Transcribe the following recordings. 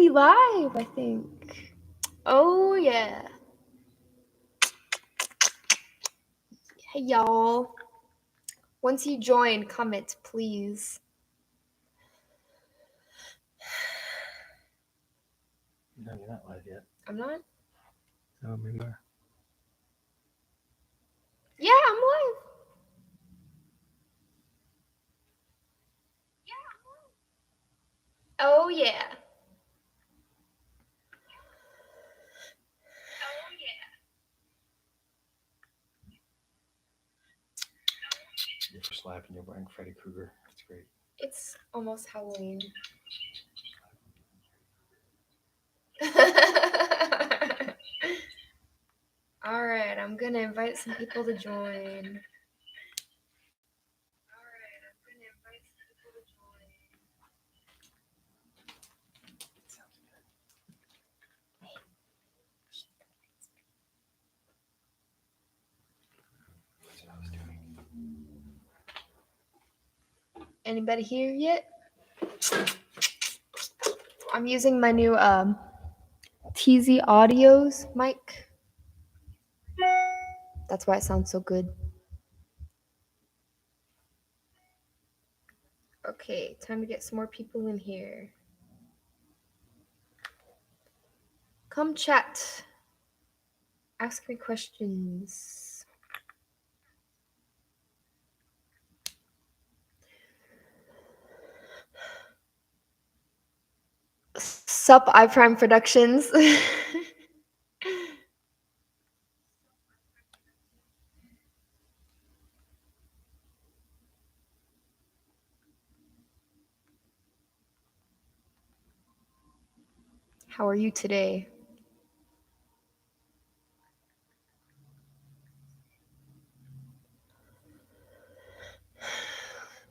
we live, I think. Oh, yeah. Hey, y'all. Once you join, comment, please. No, you're not live yet. I'm not? Oh, maybe you are. Yeah, I'm live. Oh, yeah. Your first live and you're wearing Freddy Krueger. That's great. It's almost Halloween. All right, I'm going to invite some people to join. Sounds good. That's what I was doing. Anybody here yet? I'm using my new TzAudios mic. That's why it sounds so good. Okay, time to get some more people in here. Come chat. Ask me questions. Sup, iPrime Productions. How are you today?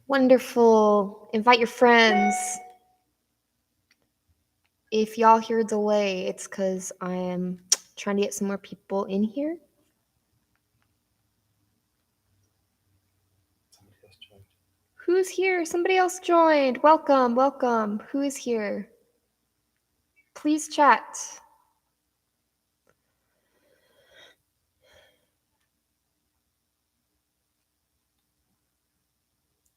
Wonderful. Invite your friends. If y'all hear a delay, it's because I am trying to get some more people in here. Somebody else joined. Who's here? Somebody else joined. Welcome, welcome. Who is here? Please chat.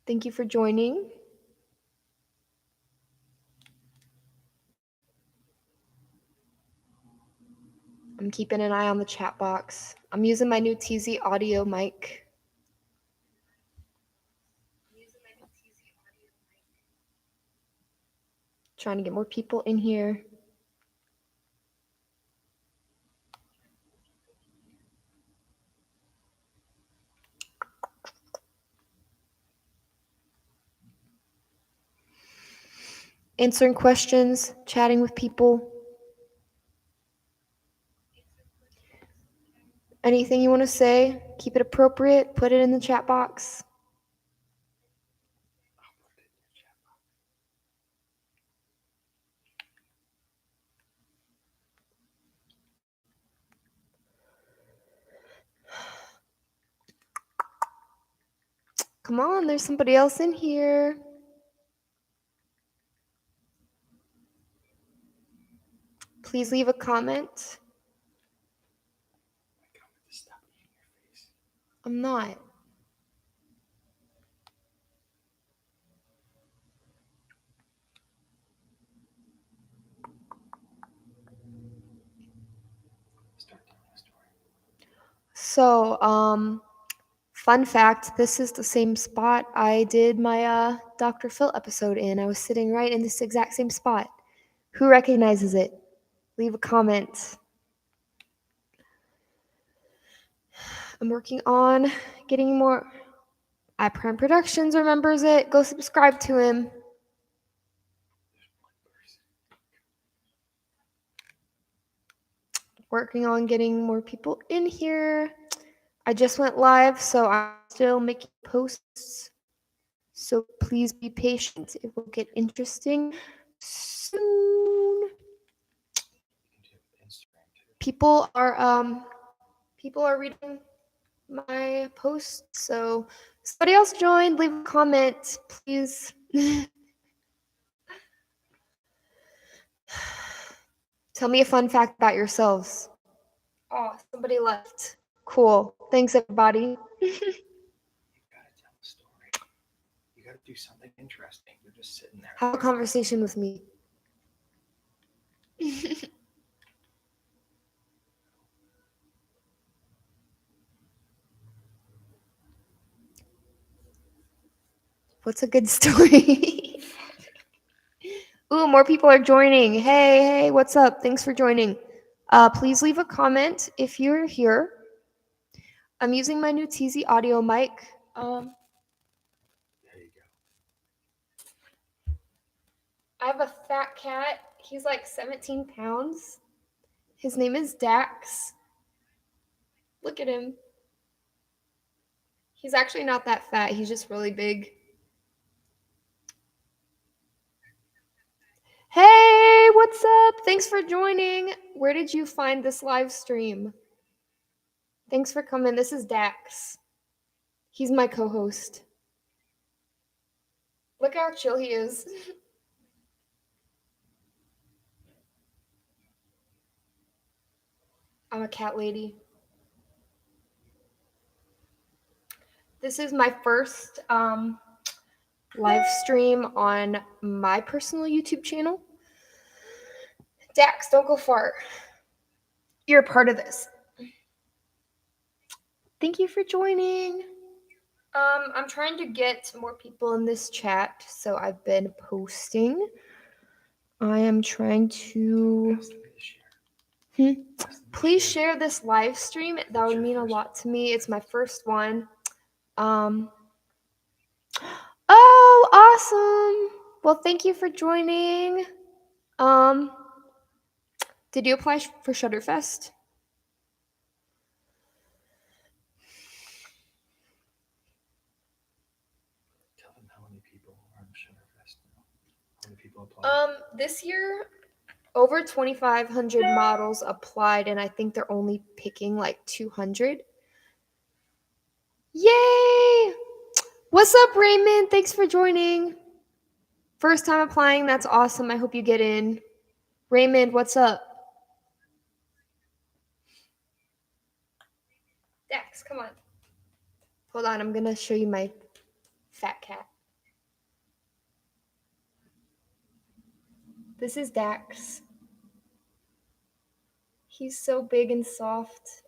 Thank you for joining. I'm keeping an eye on the chat box. I'm using my new TzAudio mic. Trying to get more people in here. Answering questions, chatting with people. Anything you want to say, keep it appropriate, put it in the chat box. I'll put it in your chat box. Come on, there's somebody else in here. Please leave a comment. My comment is stop eating your face. I'm not. Start telling a story. So, fun fact, this is the same spot I did my Dr. Phil episode in. I was sitting right in this exact same spot. Who recognizes it? Leave a comment. I'm working on getting more. iPrime Productions remembers it. Go subscribe to him. There's one person. Working on getting more people in here. I just went live, so I'm still making posts. So please be patient. It will get interesting soon. You can do it with Instagram too. People are reading my posts, so somebody else joined. Leave a comment, please. Tell me a fun fact about yourselves. Oh, somebody left. Cool. Thanks, everybody. You gotta tell a story. You gotta do something interesting. You're just sitting there. Have a conversation with me. What's a good story? Ooh, more people are joining. Hey, what's up? Thanks for joining. Please leave a comment if you're here. I'm using my new TzAudio mic. There you go. I have a fat cat. He's like 17 pounds. His name is Dax. Look at him. He's actually not that fat. He's just really big. Hey, what's up? Thanks for joining. Where did you find this live stream? Thanks for coming. This is Dax. He's my co-host. Look how chill he is. I'm a cat lady. This is my first live stream on my personal YouTube channel. Dax, don't go far. You're a part of this. Thank you for joining. I'm trying to get more people in this chat, so I've been posting. I am trying to... Please share this live stream. That would mean a lot to me. It's my first one. Oh, awesome. Well, thank you for joining. Did you apply for Shutterfest? Tell them how many people are on Shutterfest now. How many people applied? This year, over 2,500 models applied, and I think they're only picking like 200. Yay! What's up, Raymond? Thanks for joining. First time applying, that's awesome. I hope you get in. Raymond, what's up? Dax, come on. Hold on, I'm gonna show you my fat cat. This is Dax. He's so big and soft.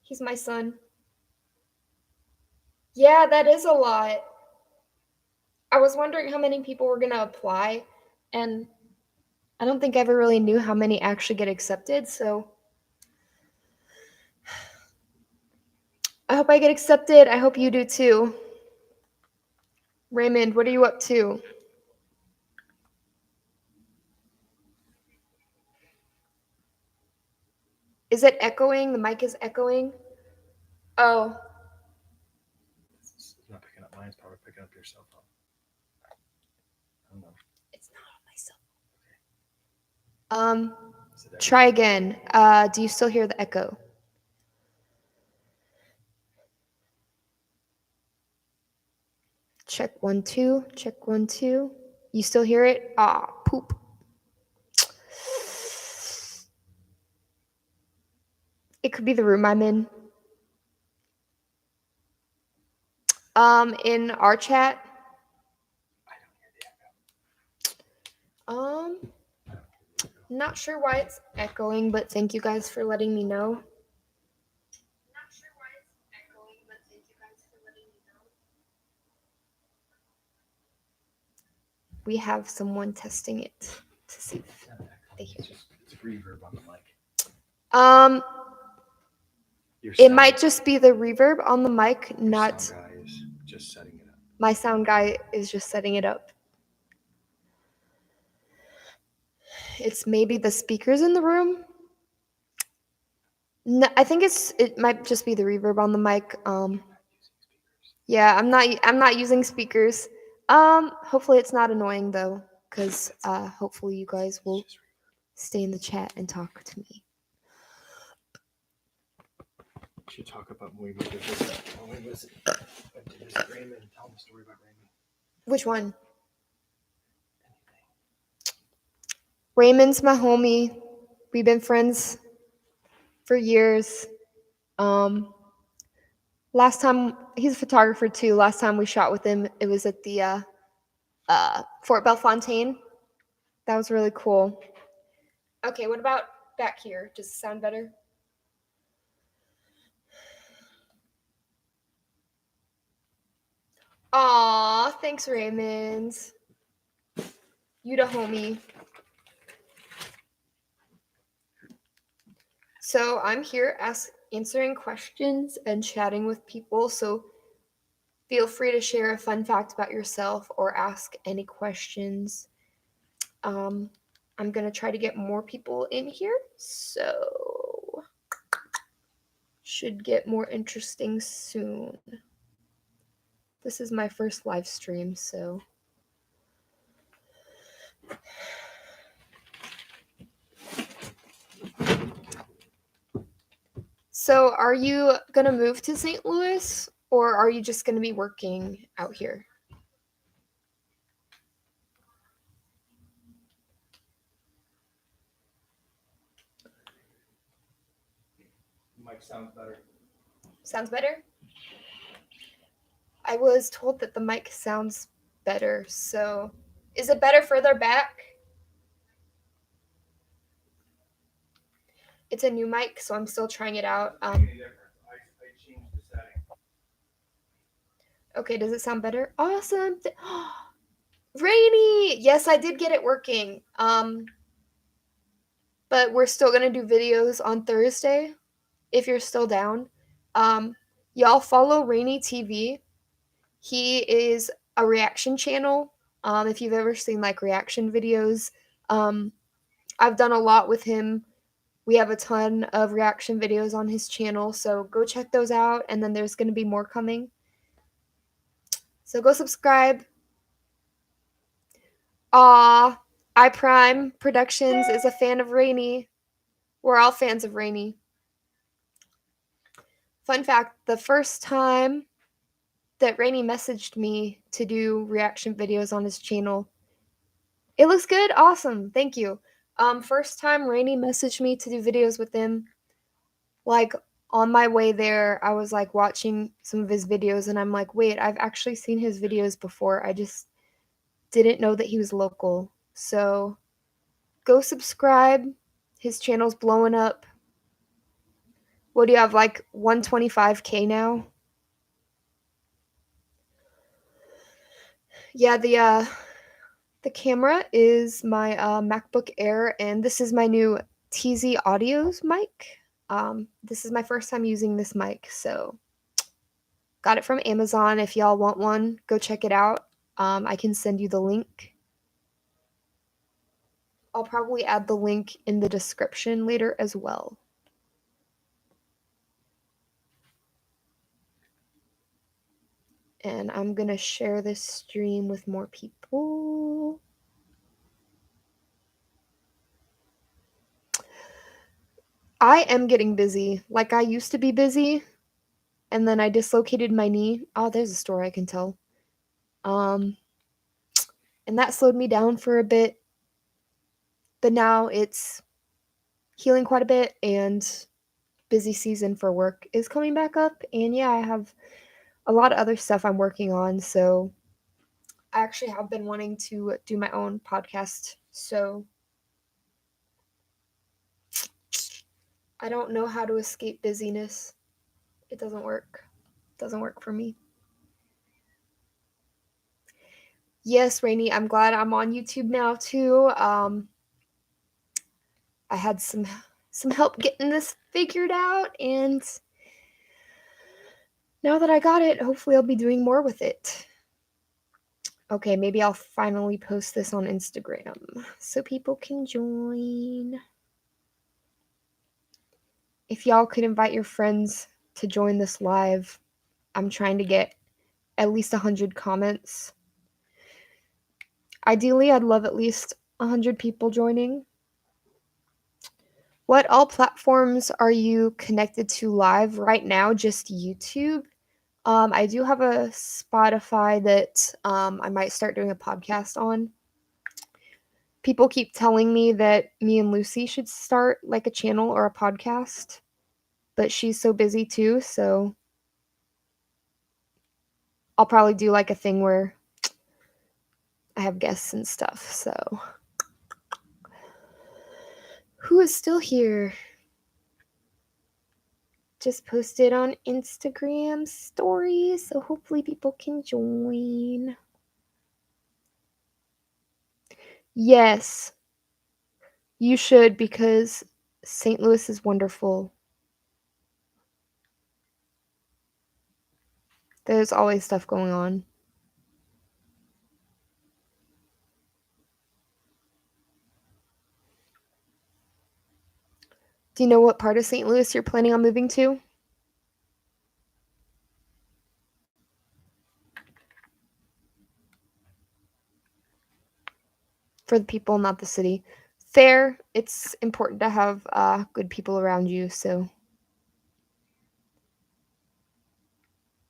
He's my son. Yeah, that is a lot. I was wondering how many people were gonna apply, and I don't think I ever really knew how many actually get accepted, so I hope I get accepted. I hope you do too. Raymond, what are you up to? Is it echoing? The mic is echoing? Oh. It's not picking up mine. It's probably picking up your cell phone. I don't know. It's not on my cell phone. Try again. Do you still hear the echo? Check 1 2. Check 1 2. You still hear it? Ah, poop. It could be the room I'm in. In our chat. I don't hear the echo. Not sure why it's echoing, but thank you guys for letting me know. We have someone testing it to see if they hear. It's reverb on the mic. It might just be the reverb on the mic, not. Sound guy is just setting it up. My sound guy is just setting it up. It's maybe the speakers in the room. No, I think it might just be the reverb on the mic. Yeah, I'm not using speakers. Hopefully it's not annoying though, because hopefully you guys will stay in the chat and talk to me. We should talk about when we went to visit Raymond and tell him a story about Raymond. Which one? Raymond's my homie. We've been friends for years. Last time he's a photographer too. Last time we shot with him, it was at the Fort Bellefontaine. That was really cool. Okay, what about back here? Does it sound better? Aw, thanks, Raymond. You the homie. So I'm here answering questions and chatting with people. So feel free to share a fun fact about yourself or ask any questions. I'm gonna try to get more people in here. So should get more interesting soon. This is my first live stream, so So are you gonna move to St. Louis or are you just gonna be working out here? Mic sounds better. Sounds better? I was told that the mic sounds better, so is it better further back? It's a new mic, so I'm still trying it out. I changed the setting. Okay, does it sound better? Awesome. Rainy! Yes, I did get it working. But we're still gonna do videos on Thursday, if you're still down. Y'all follow Rainy TV. He is a reaction channel. If you've ever seen like reaction videos, I've done a lot with him. We have a ton of reaction videos on his channel, so go check those out, and then there's going to be more coming. So go subscribe. iPrime Productions is a fan of Rainy. We're all fans of Rainy. Fun fact, the first time that Rainy messaged me to do reaction videos on his channel, it looks good? Awesome. Thank you. First time Rainy messaged me to do videos with him, like on my way there, I was like watching some of his videos and I'm like, wait, I've actually seen his videos before. I just didn't know that he was local. So go subscribe. His channel's blowing up. What do you have, like 125K now? Yeah, the camera is my MacBook Air, and this is my new TzAudios mic. This is my first time using this mic, so got it from Amazon. If y'all want one, go check it out. I can send you the link. I'll probably add the link in the description later as well. And I'm gonna share this stream with more people. I am getting busy. Like I used to be busy, and then I dislocated my knee. Oh, there's a story I can tell. And that slowed me down for a bit. But now it's healing quite a bit, and busy season for work is coming back up. And yeah, I have a lot of other stuff I'm working on. So I actually have been wanting to do my own podcast. So I don't know how to escape busyness. It doesn't work. It doesn't work for me. Yes, Rainy, I'm glad I'm on YouTube now too. I had some help getting this figured out, and now that I got it, hopefully I'll be doing more with it. Okay, maybe I'll finally post this on Instagram so people can join. If y'all could invite your friends to join this live, I'm trying to get at least 100 comments. Ideally, I'd love at least 100 people joining. What all platforms are you connected to live right now? Just YouTube? I do have a Spotify that I might start doing a podcast on. People keep telling me that me and Lucy should start like a channel or a podcast, but she's so busy too, so I'll probably do like a thing where I have guests and stuff. So who is still here? Just posted on Instagram stories, so hopefully people can join. Yes, you should, because St. Louis is wonderful. There's always stuff going on. Do you know what part of St. Louis you're planning on moving to? For the people, not the city. Fair. It's important to have good people around you, so.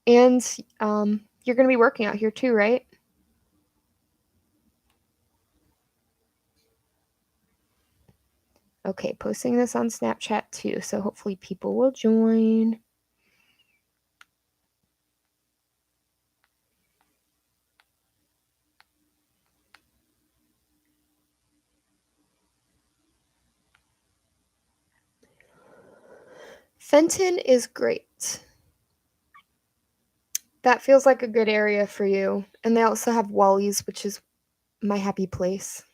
And you're going to be working out here too, right? Okay, posting this on Snapchat too, so hopefully people will join. Fenton is great. That feels like a good area for you. And they also have Wally's, which is my happy place.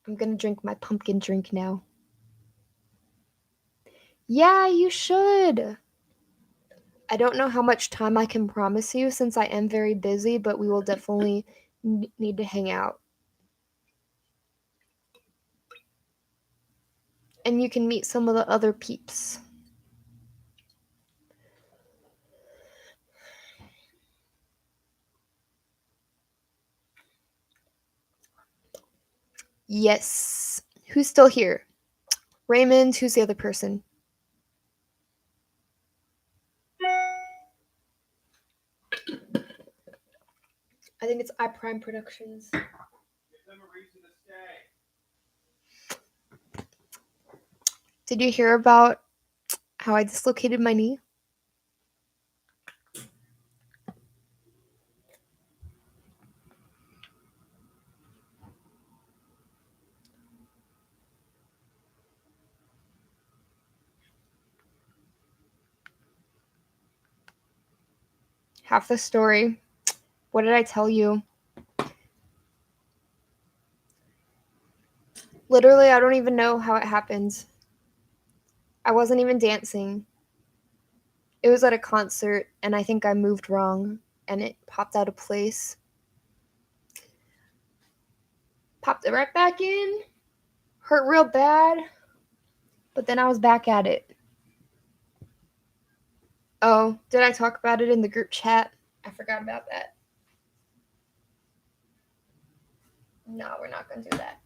I'm gonna drink my pumpkin drink now. Yeah, you should. I don't know how much time I can promise you since I am very busy, but we will definitely need to hang out. And you can meet some of the other peeps. Yes. Who's still here? Raymond, who's the other person? I think it's iPrime Productions. Did you hear about how I dislocated my knee? Half the story. What did I tell you? Literally, I don't even know how it happened. I wasn't even dancing. It was at a concert, and I think I moved wrong, and it popped out of place. Popped it right back in. Hurt real bad, but then I was back at it. Oh, did I talk about it in the group chat? I forgot about that. No, we're not going to do that.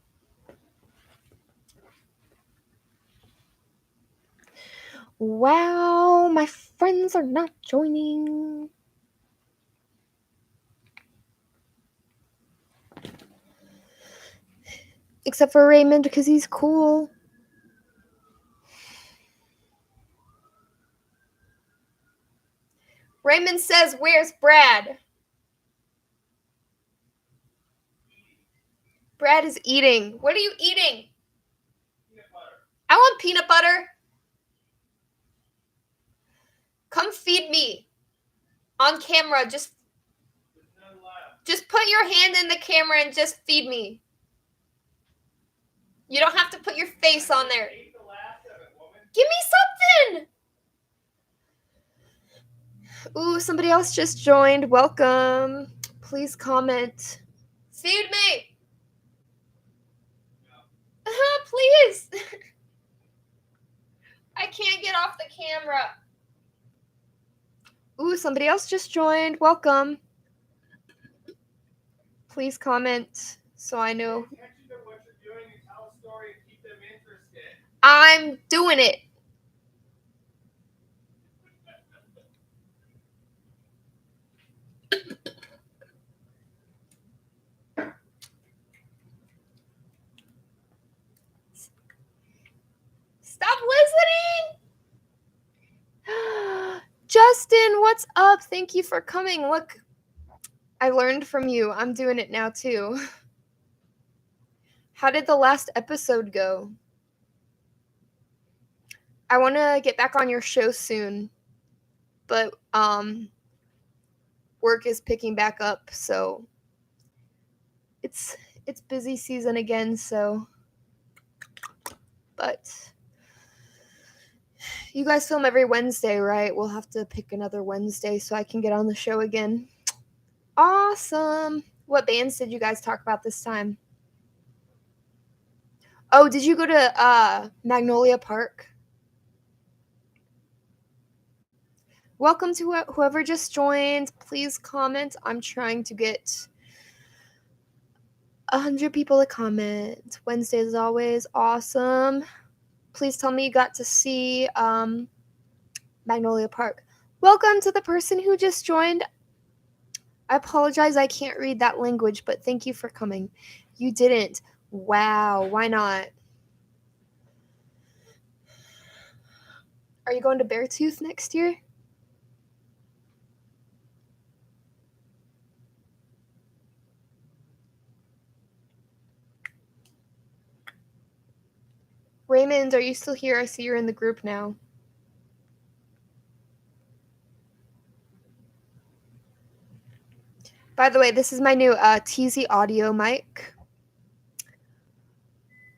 Wow, my friends are not joining. Except for Raymond, because he's cool. Raymond says, "Where's Brad?" Brad is eating. What are you eating? Peanut butter. I want peanut butter. Come feed me. On camera, just put your hand in the camera and just feed me. You don't have to put your face on there. Give me something. Ooh, somebody else just joined. Welcome. Please comment. Feed me. Please. I can't get off the camera. Ooh, somebody else just joined. Welcome. Please comment so I know. I'm doing it. what's up? Thank you for coming. Look, I learned from you. I'm doing it now too. How did the last episode go? I want to get back on your show soon, but work is picking back up, so it's busy season again, so but you guys film every Wednesday, right? We'll have to pick another Wednesday so I can get on the show again. Awesome. What bands did you guys talk about this time? Oh, did you go to Magnolia Park? Welcome to whoever just joined. Please comment. I'm trying to get 100 people to comment. Wednesday is always awesome. Please tell me you got to see Magnolia Park. Welcome to the person who just joined. I apologize, I can't read that language, but thank you for coming. You didn't. Wow, why not? Are you going to Beartooth next year? Raymond, are you still here? I see you're in the group now. By the way, this is my new TzAudio mic.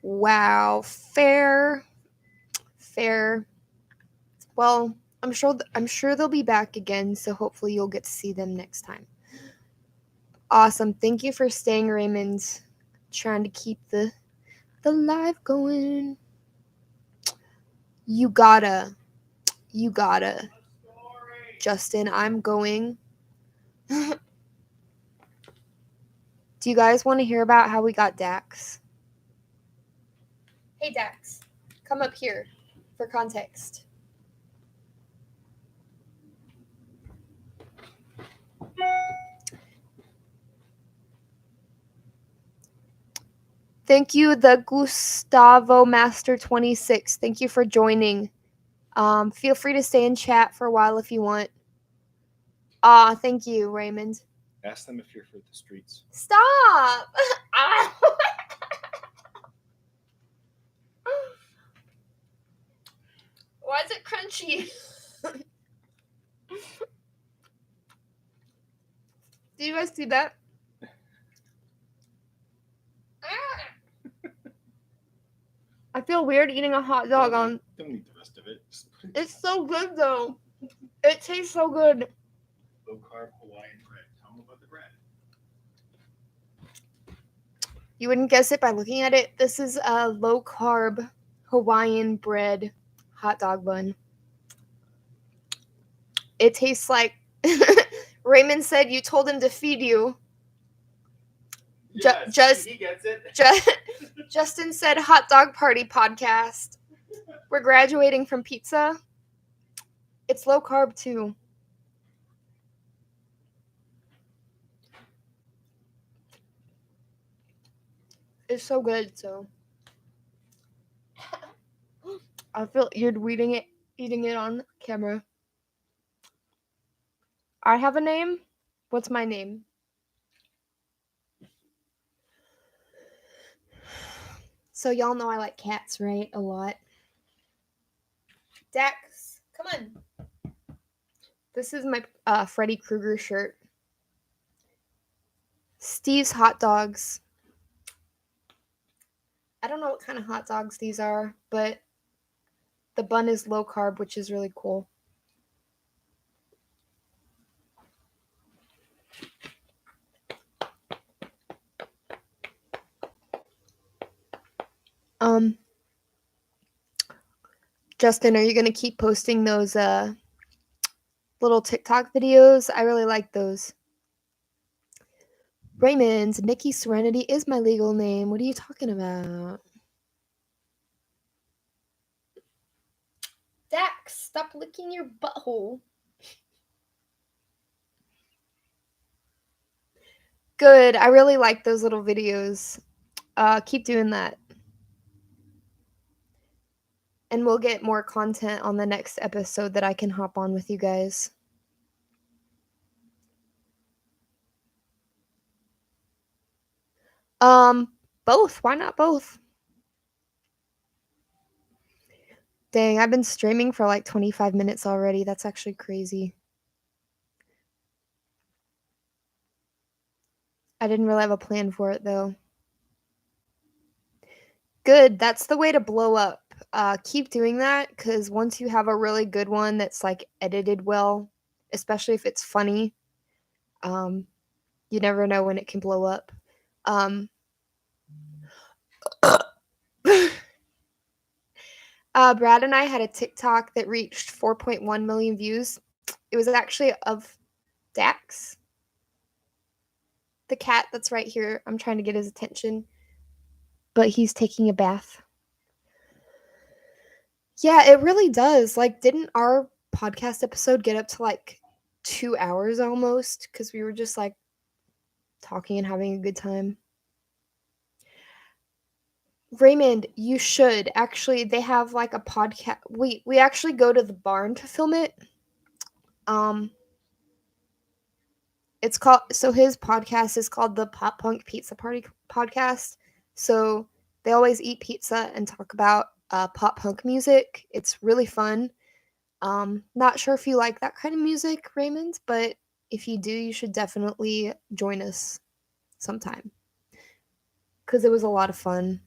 Wow, fair. Well, I'm sure they'll be back again, so hopefully you'll get to see them next time. Awesome. Thank you for staying, Raymond. Trying to keep the live going. You gotta. Justin, I'm going. Do you guys want to hear about how we got Dax? Hey, Dax, come up here for context. Thank you, the Gustavo Master 26. Thank you for joining. Feel free to stay in chat for a while if you want. Thank you, Raymond. Ask them if you're for the streets. Stop! Why is it crunchy? Did you guys see that? I feel weird eating a hot dog on. Don't need the rest of it. It's so good though. It tastes so good. Low carb Hawaiian bread. Tell them about the bread. You wouldn't guess it by looking at it. This is a low carb Hawaiian bread hot dog bun. It tastes like Raymond said you told him to feed you. Yes, he gets it. Justin said hot dog party podcast. We're graduating from pizza. It's low carb too. It's so good, so I feel you're eating it on camera. I have a name. What's my name? So y'all know I like cats, right? A lot. Dax, come on. This is my Freddy Krueger shirt. Steve's hot dogs. I don't know what kind of hot dogs these are, but the bun is low carb, which is really cool. Justin, are you going to keep posting those little TikTok videos? I really like those. Raymond, Nikki Serenity is my legal name. What are you talking about? Dax, stop licking your butthole. Good. I really like those little videos. Keep doing that. And we'll get more content on the next episode that I can hop on with you guys. Both. Why not both? Dang, I've been streaming for like 25 minutes already. That's actually crazy. I didn't really have a plan for it though. Good. That's the way to blow up. Keep doing that because once you have a really good one that's like edited well, especially if it's funny, um, you never know when it can blow up. Brad and I had a TikTok that reached 4.1 million views. It was actually of Dax, the cat that's right here. I'm trying to get his attention, but he's taking a bath. Yeah, it really does. Like, didn't our podcast episode get up to like 2 hours almost? Because we were just like talking and having a good time. Raymond, you should actually. They have like a podcast. We actually go to the barn to film it. Um, it's called, so his podcast is called the Pop Punk Pizza Party Podcast. So they always eat pizza and talk about pop punk music. It's really fun. Not sure if you like that kind of music, Raymond, but if you do, you should definitely join us sometime because it was a lot of fun.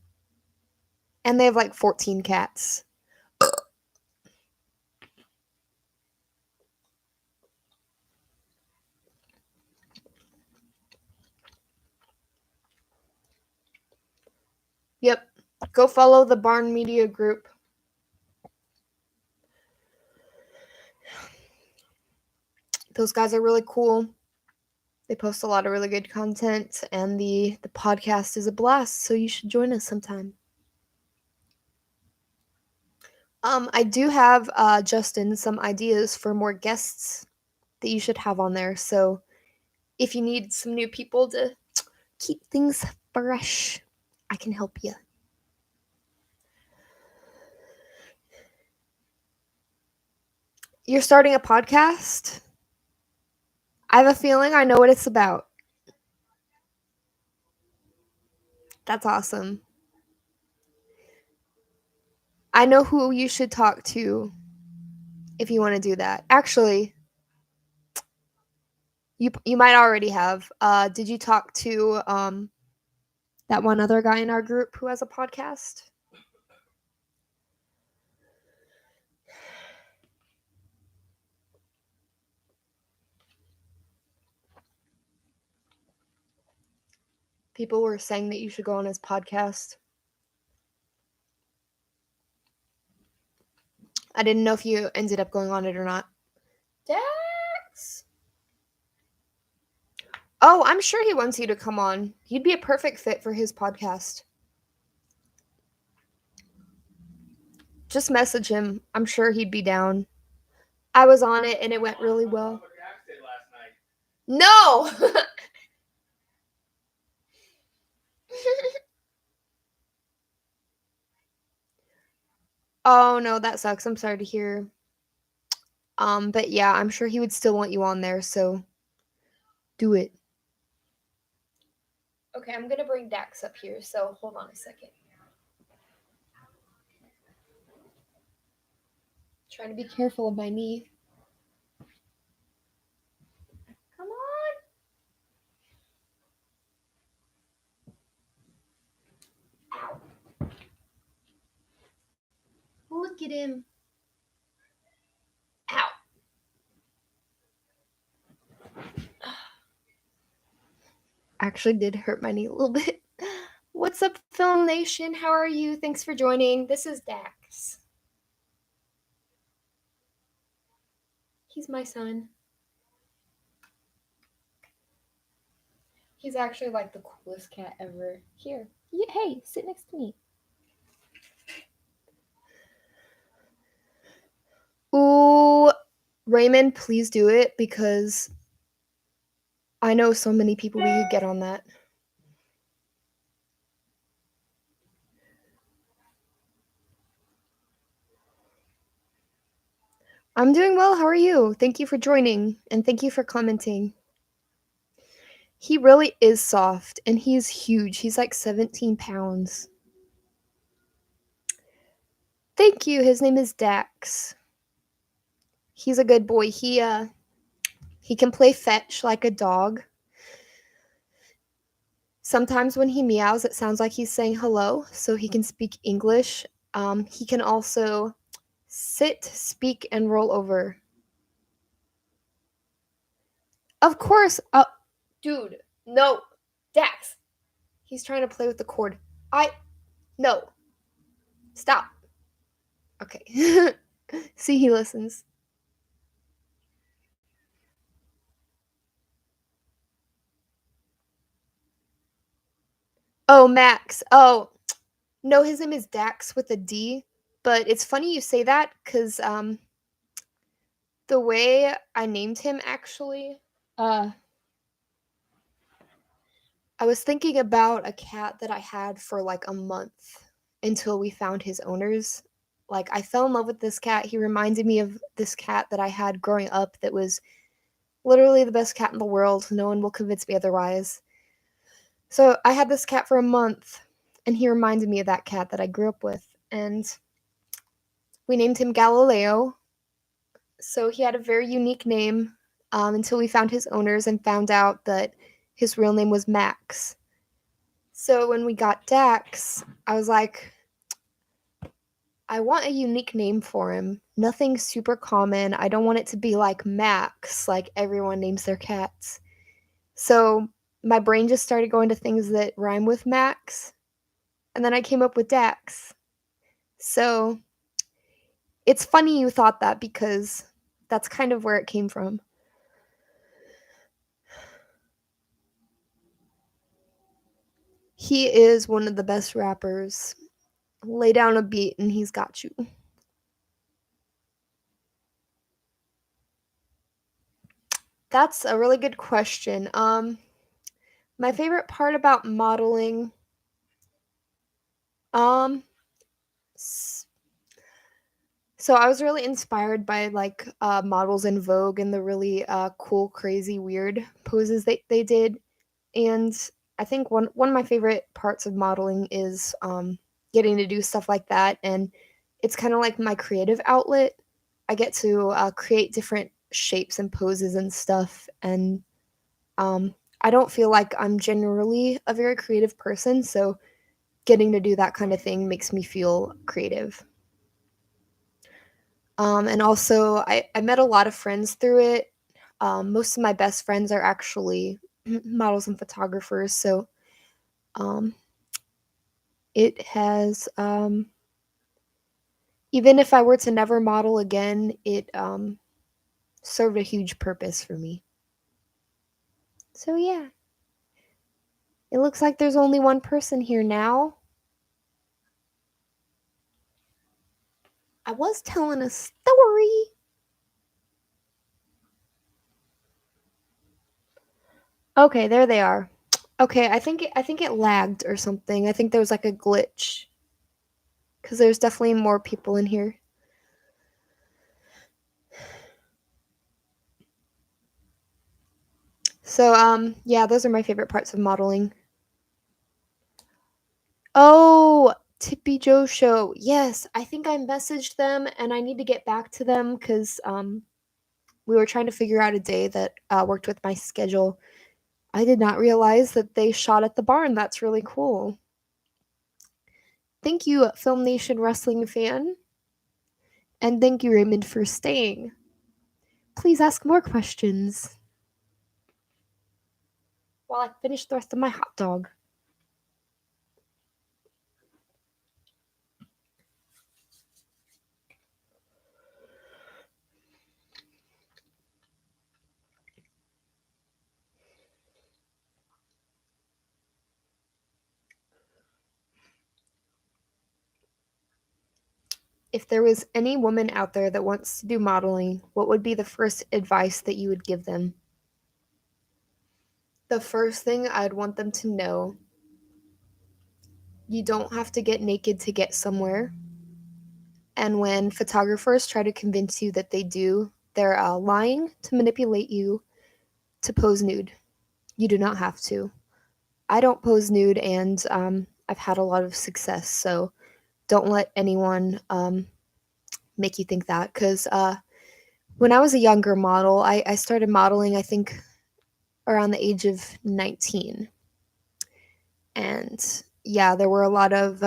And they have like 14 cats. Yep. Go follow the Barn Media Group. Those guys are really cool. They post a lot of really good content, and the podcast is a blast, so you should join us sometime. I do have Justin some ideas for more guests that you should have on there. So if you need some new people to keep things fresh, I can help you. You're starting a podcast? I have a feeling I know what it's about. That's awesome. I know who you should talk to if you want to do that. Actually, you might already have. Did you talk to that one other guy in our group who has a podcast? People were saying that you should go on his podcast. I didn't know if you ended up going on it or not. Dax! Oh, I'm sure he wants you to come on. You'd be a perfect fit for his podcast. Just message him. I'm sure he'd be down. I was on it and it went really well. No! Oh no, that sucks. I'm sorry to hear. But yeah, I'm sure he would still want you on there, so do it. Okay, I'm gonna bring Dax up here, so hold on a second. Trying to be careful of my knee. Come on. Ow. Look at him. Ow. Actually did hurt my knee a little bit. What's up, Film Nation? How are you? Thanks for joining. This is Dax. He's my son. He's actually like the coolest cat ever. Here. Hey, sit next to me. Ooh, Raymond, please do it because I know so many people we could get on that. I'm doing well. How are you? Thank you for joining and thank you for commenting. He really is soft, and he's huge. He's like 17 pounds. Thank you. His name is Dax. He's a good boy. He can play fetch like a dog. Sometimes when he meows, it sounds like he's saying hello, so he can speak English. He can also sit, speak, and roll over. Of course. Dude, no. Dax. He's trying to play with the cord. No. Stop. Okay. See, he listens. Oh, Max. Oh, no, his name is Dax with a D. But it's funny you say that because the way I named him actually, uh, I was thinking about a cat that I had for like a month until we found his owners. Like, I fell in love with this cat. He reminded me of this cat that I had growing up that was literally the best cat in the world. No one will convince me otherwise. So I had this cat for a month, and he reminded me of that cat that I grew up with. And we named him Galileo. So he had a very unique name until we found his owners and found out that his real name was Max. So when we got Dax, I was like, I want a unique name for him. Nothing super common. I don't want it to be like Max, like everyone names their cats. So my brain just started going to things that rhyme with Max. And then I came up with Dax. So it's funny you thought that because that's kind of where it came from. He is one of the best rappers. Lay down a beat and he's got you. That's a really good question. My favorite part about modeling, um, so I was really inspired by like models in Vogue and the really cool, crazy, weird poses they did, and I think one of my favorite parts of modeling is getting to do stuff like that, and it's kind of like my creative outlet. I get to create different shapes and poses and stuff, and I don't feel like I'm generally a very creative person, so getting to do that kind of thing makes me feel creative. And also, I met a lot of friends through it. Most of my best friends are actually models and photographers, so um, it has, even if I were to never model again, it served a huge purpose for me. So, yeah, it looks like there's only one person here now. I was telling a story. Okay, there they are. Okay, I think it lagged or something. I think there was like a glitch because there's definitely more people in here. So yeah, those are my favorite parts of modeling. Oh, Tippy Joe show. Yes, I think I messaged them and I need to get back to them cuz we were trying to figure out a day that worked with my schedule. I did not realize that they shot at the barn. That's really cool. Thank you, Film Nation Wrestling fan. And thank you, Raymond, for staying. Please ask more questions while I finish the rest of my hot dog. If there was any woman out there that wants to do modeling, what would be the first advice that you would give them? The first thing I'd want them to know, you don't have to get naked to get somewhere. And when photographers try to convince you that they do, they're lying to manipulate you to pose nude. You do not have to. I don't pose nude, and I've had a lot of success, so don't let anyone make you think that. Because when I was a younger model, I started modeling, I think, around the age of 19. And yeah, there were a lot of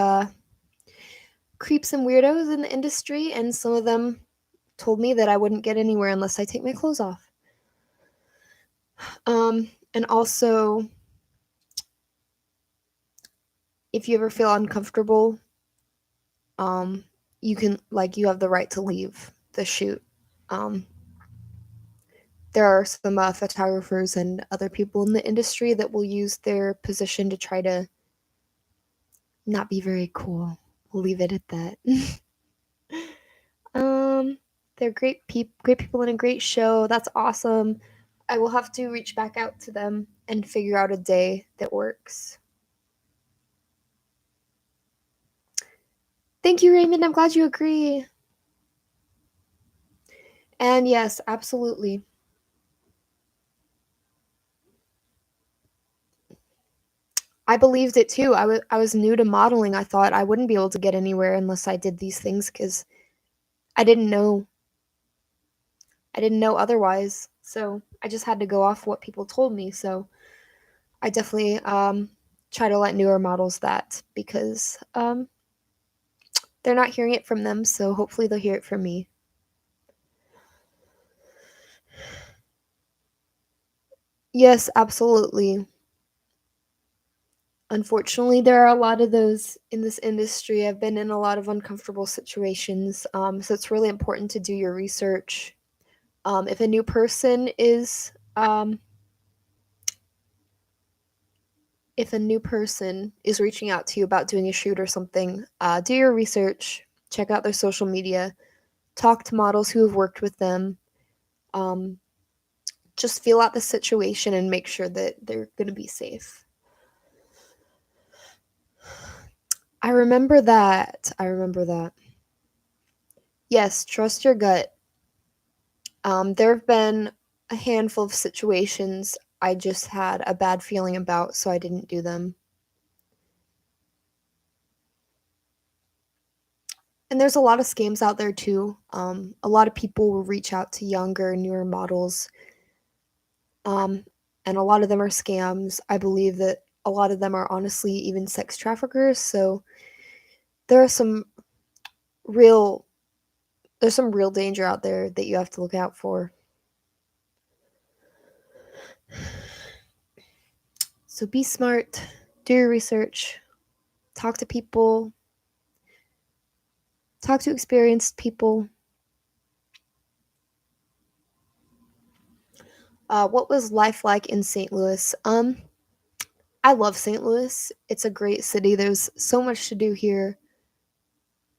creeps and weirdos in the industry, and some of them told me that I wouldn't get anywhere unless I take my clothes off. And also, if you ever feel uncomfortable, um, you can, like, you have the right to leave the shoot. Um, there are some photographers and other people in the industry that will use their position to try to not be very cool. We'll leave it at that. um, they're great people in a great show. That's awesome. I will have to reach back out to them and figure out a day that works. Thank you, Raymond. I'm glad you agree. And yes, absolutely. I believed it too. I was new to modeling. I thought I wouldn't be able to get anywhere unless I did these things because I didn't know. I didn't know otherwise. So I just had to go off what people told me. So I definitely try to let newer models that because they're not hearing it from them. So hopefully they'll hear it from me. Yes, absolutely. Unfortunately, there are a lot of those in this industry. I've been in a lot of uncomfortable situations. So it's really important to do your research. If a new person is reaching out to you about doing a shoot or something, do your research, check out their social media, talk to models who have worked with them. Um, just feel out the situation and make sure that they're going to be safe. I remember that. Yes, trust your gut. There have been a handful of situations I just had a bad feeling about, so I didn't do them. And there's a lot of scams out there too. A lot of people will reach out to younger, newer models, um, and a lot of them are scams. I believe that a lot of them are honestly even sex traffickers. So there are real there's some real danger out there that you have to look out for. So be smart, do your research, talk to people, talk to experienced people. What was life like in St. Louis? I love St. Louis. It's a great city. There's so much to do here.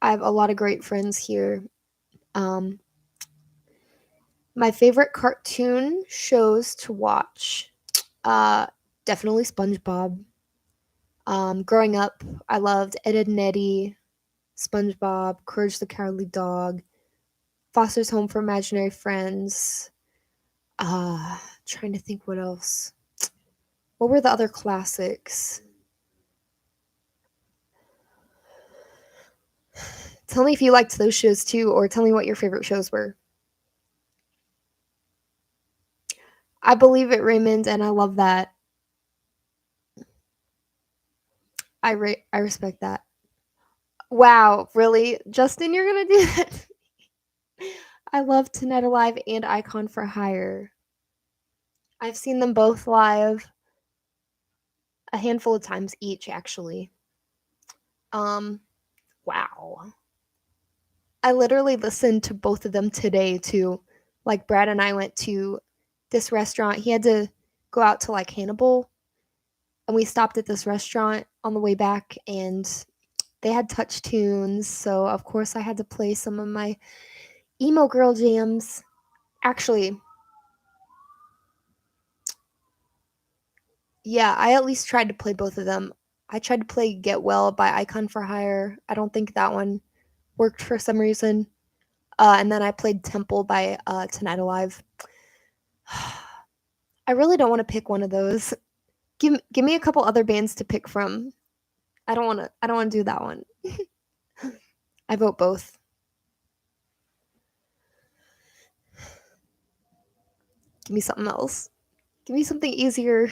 I have a lot of great friends here. Um, my favorite cartoon shows to watch, uh, definitely SpongeBob. Growing up, I loved Ed, Edd and Eddy, SpongeBob, Courage the Cowardly Dog, Foster's Home for Imaginary Friends. Trying to think what else. What were the other classics? Tell me if you liked those shows too, or tell me what your favorite shows were. I believe it, Raymond, and I love that. I respect that. Wow, really, Justin, you're gonna do that? I love Tonight Alive and Icon for Hire. I've seen them both live a handful of times each, actually. Um, wow. I literally listened to both of them today too. Like Brad and I went to this restaurant. He had to go out to like Hannibal, and we stopped at this restaurant on the way back, and they had touch tunes. So of course I had to play some of my emo girl jams. Actually, yeah, I at least tried to play both of them. I tried to play Get Well by Icon for Hire. I don't think that one worked for some reason. And then I played Temple by Tonight Alive. I really don't want to pick one of those. Give me a couple other bands to pick from. I don't want to do that one. I vote both. Give me something else. Give me something easier.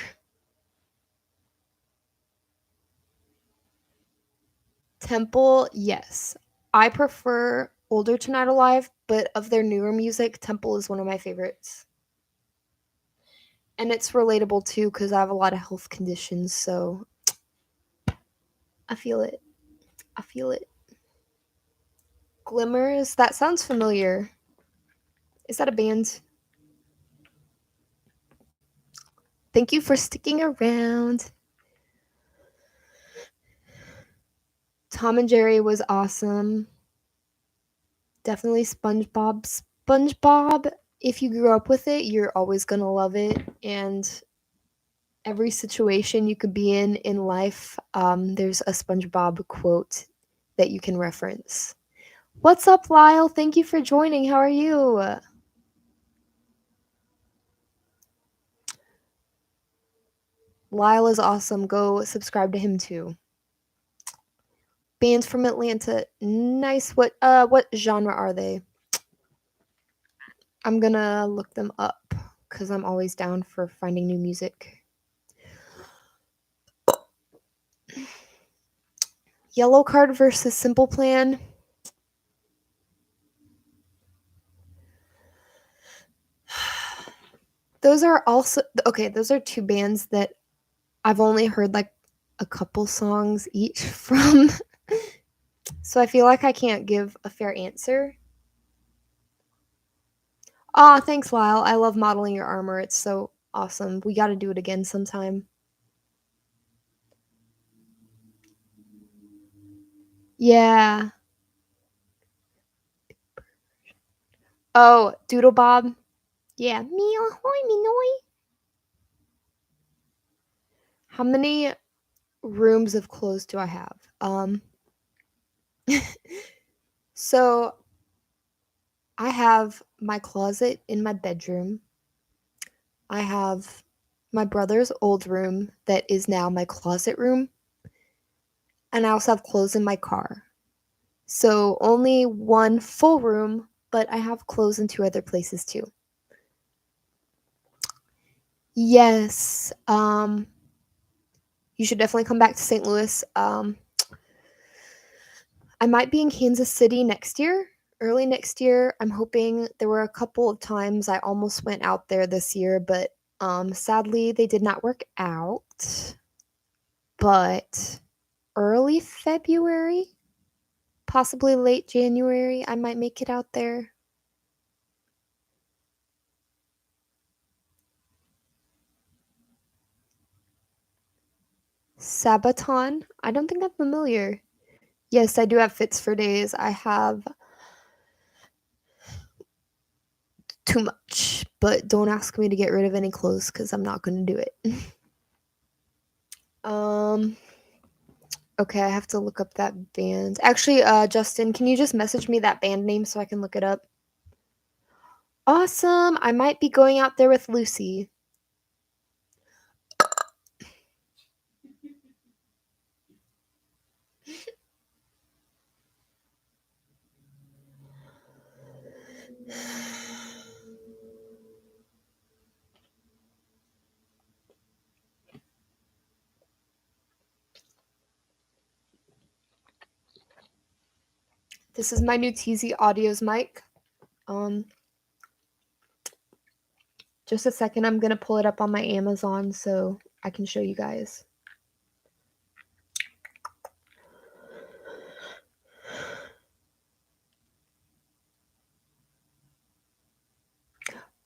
Temple, yes. I prefer older Tonight Alive, but of their newer music, Temple is one of my favorites. And it's relatable too because I have a lot of health conditions, so I feel it. I feel it. Glimmers, that sounds familiar. Is that a band? Thank you for sticking around. Tom and Jerry was awesome. Definitely SpongeBob. SpongeBob, if you grew up with it, you're always going to love it. And every situation you could be in life, there's a SpongeBob quote that you can reference. What's up, Lyle? Thank you for joining. How are you? Lyle is awesome. Go subscribe to him too. Bands from Atlanta. Nice. What genre are they? I'm gonna look them up because I'm always down for finding new music. Yellow Card versus Simple Plan. Those are also okay. Those are two bands that I've only heard like a couple songs each from. So I feel like I can't give a fair answer. Aw, thanks, Lyle. I love modeling your armor. It's so awesome. We gotta do it again sometime. Yeah. Oh, Doodle Bob. Yeah. Me ahoy, me noy. How many rooms of clothes do I have? So I have my closet in my bedroom. I have my brother's old room that is now my closet room. And I also have clothes in my car. So only one full room, but I have clothes in two other places too. Yes. You should definitely come back to St. Louis. I might be in Kansas City next year, early next year. I'm hoping. There were a couple of times I almost went out there this year, but sadly they did not work out. But early February, possibly late January, I might make it out there. Sabaton? I don't think I'm familiar. Yes, I do have fits for days. I have too much, but don't ask me to get rid of any clothes because I'm not going to do it. um, okay, I have to look up that band. Actually, Justin, can you just message me that band name so I can look it up? Awesome. I might be going out there with Lucy. This is my new TzAudios mic. Just a second, I'm gonna pull it up on my Amazon so I can show you guys.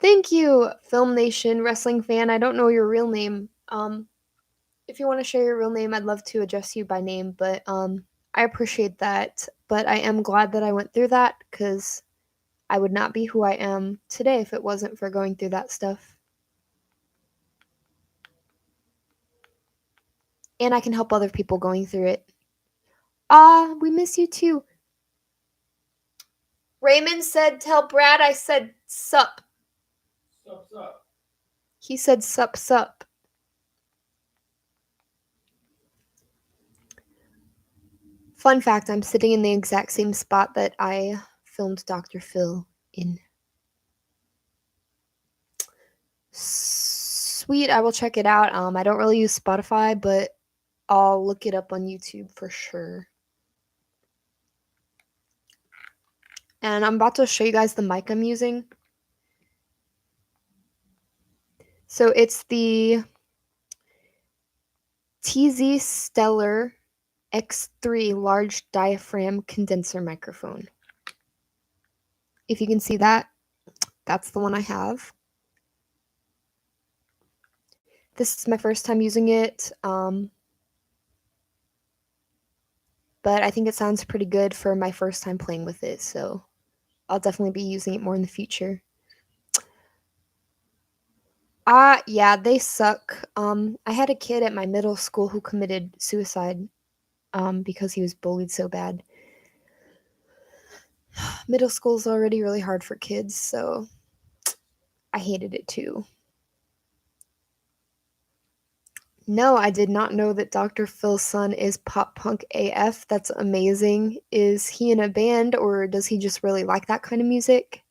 Thank you, Film Nation Wrestling Fan. I don't know your real name. If you want to share your real name, I'd love to address you by name, but I appreciate that. But I am glad that I went through that because I would not be who I am today if it wasn't for going through that stuff. And I can help other people going through it. We miss you too. Raymond said, tell Brad I said sup. Sup. He said sup sup. Fun fact, I'm sitting in the exact same spot that I filmed Dr. Phil in. Sweet, I will check it out. I don't really use Spotify, but I'll look it up on YouTube for sure. And I'm about to show you guys the mic I'm using. So it's the TzStellar X3 large diaphragm condenser microphone. If you can see that, that's the one I have. This is my first time using it, but I think it sounds pretty good for my first time playing with it, so I'll definitely be using it more in the future. Yeah, they suck. I had a kid at my middle school who committed suicide because he was bullied so bad. Middle school is already really hard for kids, so I hated it too. No, I did not know that Dr. Phil's son is pop punk AF. That's amazing. Is he in a band or does he just really like that kind of music?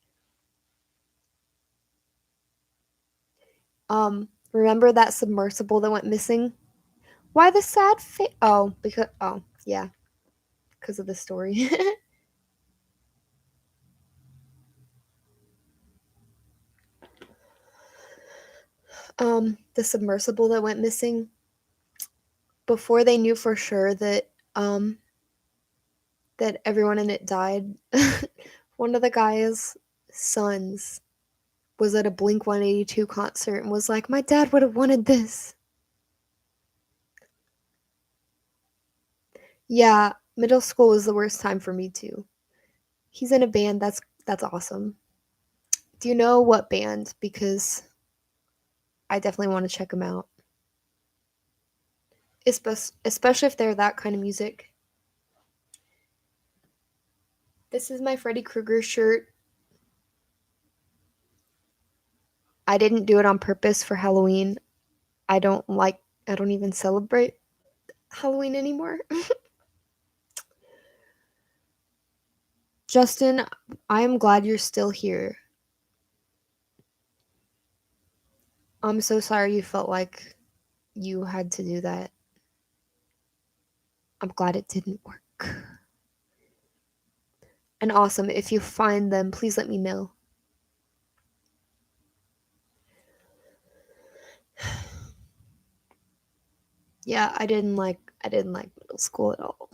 Remember that submersible that went missing? Why the sad face? Yeah, because of the story. The submersible that went missing. Before they knew for sure that that everyone in it died, one of the guy's sons was at a Blink 182 concert and was like, "My dad would have wanted this." Yeah, middle school was the worst time for me too. He's in a band. That's awesome. Do you know what band? Because I definitely want to check them out. Especially if they're that kind of music. This is my Freddy Krueger shirt. I didn't do it on purpose for Halloween. I don't even celebrate Halloween anymore. Justin, I am glad you're still here. I'm so sorry you felt like you had to do that. I'm glad it didn't work. And awesome, if you find them, please let me know. Yeah, I didn't like middle school at all.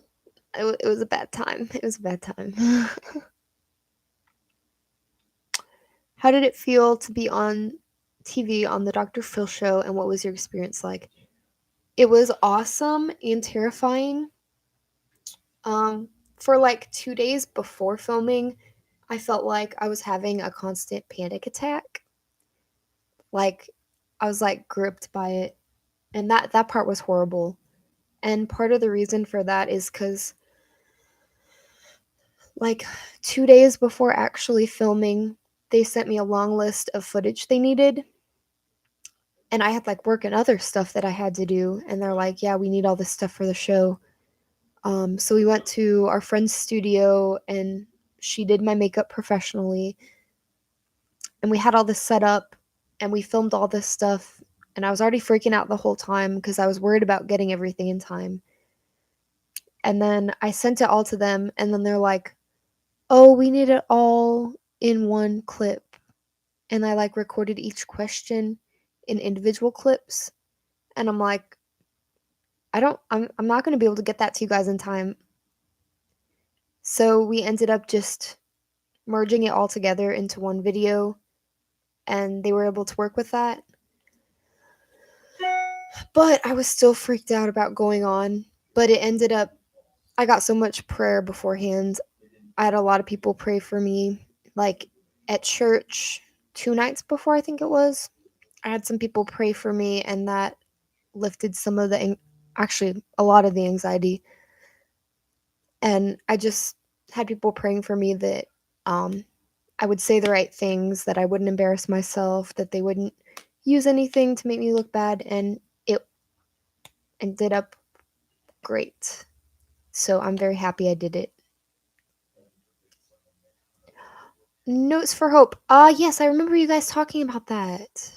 It was a bad time. It was a bad time. How did it feel to be on TV on the Dr. Phil show, and what was your experience like? It was awesome and terrifying. For like 2 days before filming, I felt like I was having a constant panic attack. Like I was like gripped by it, and that part was horrible. And part of the reason for that is cuz like 2 days before actually filming, they sent me a long list of footage they needed. And I had like work and other stuff that I had to do, and they're like, "Yeah, we need all this stuff for the show." So we went to our friend's studio and she did my makeup professionally, and we had all this set up and we filmed all this stuff, and I was already freaking out the whole time because I was worried about getting everything in time. And then I sent it all to them, and then they're like, "Oh, we need it all in one clip." And I like recorded each question in individual clips, and I'm like, I'm not going to be able to get that to you guys in time. So we ended up just merging it all together into one video, and they were able to work with that. But I was still freaked out about going on. But it ended up, I got so much prayer beforehand. I had a lot of people pray for me, like at church 2 nights before, I think it was. I had some people pray for me, and that lifted some of actually a lot of the anxiety. And I just had people praying for me that I would say the right things, that I wouldn't embarrass myself, that they wouldn't use anything to make me look bad, and it ended up great. So I'm very happy I did it. Notes for Hope. Yes, I remember you guys talking about that.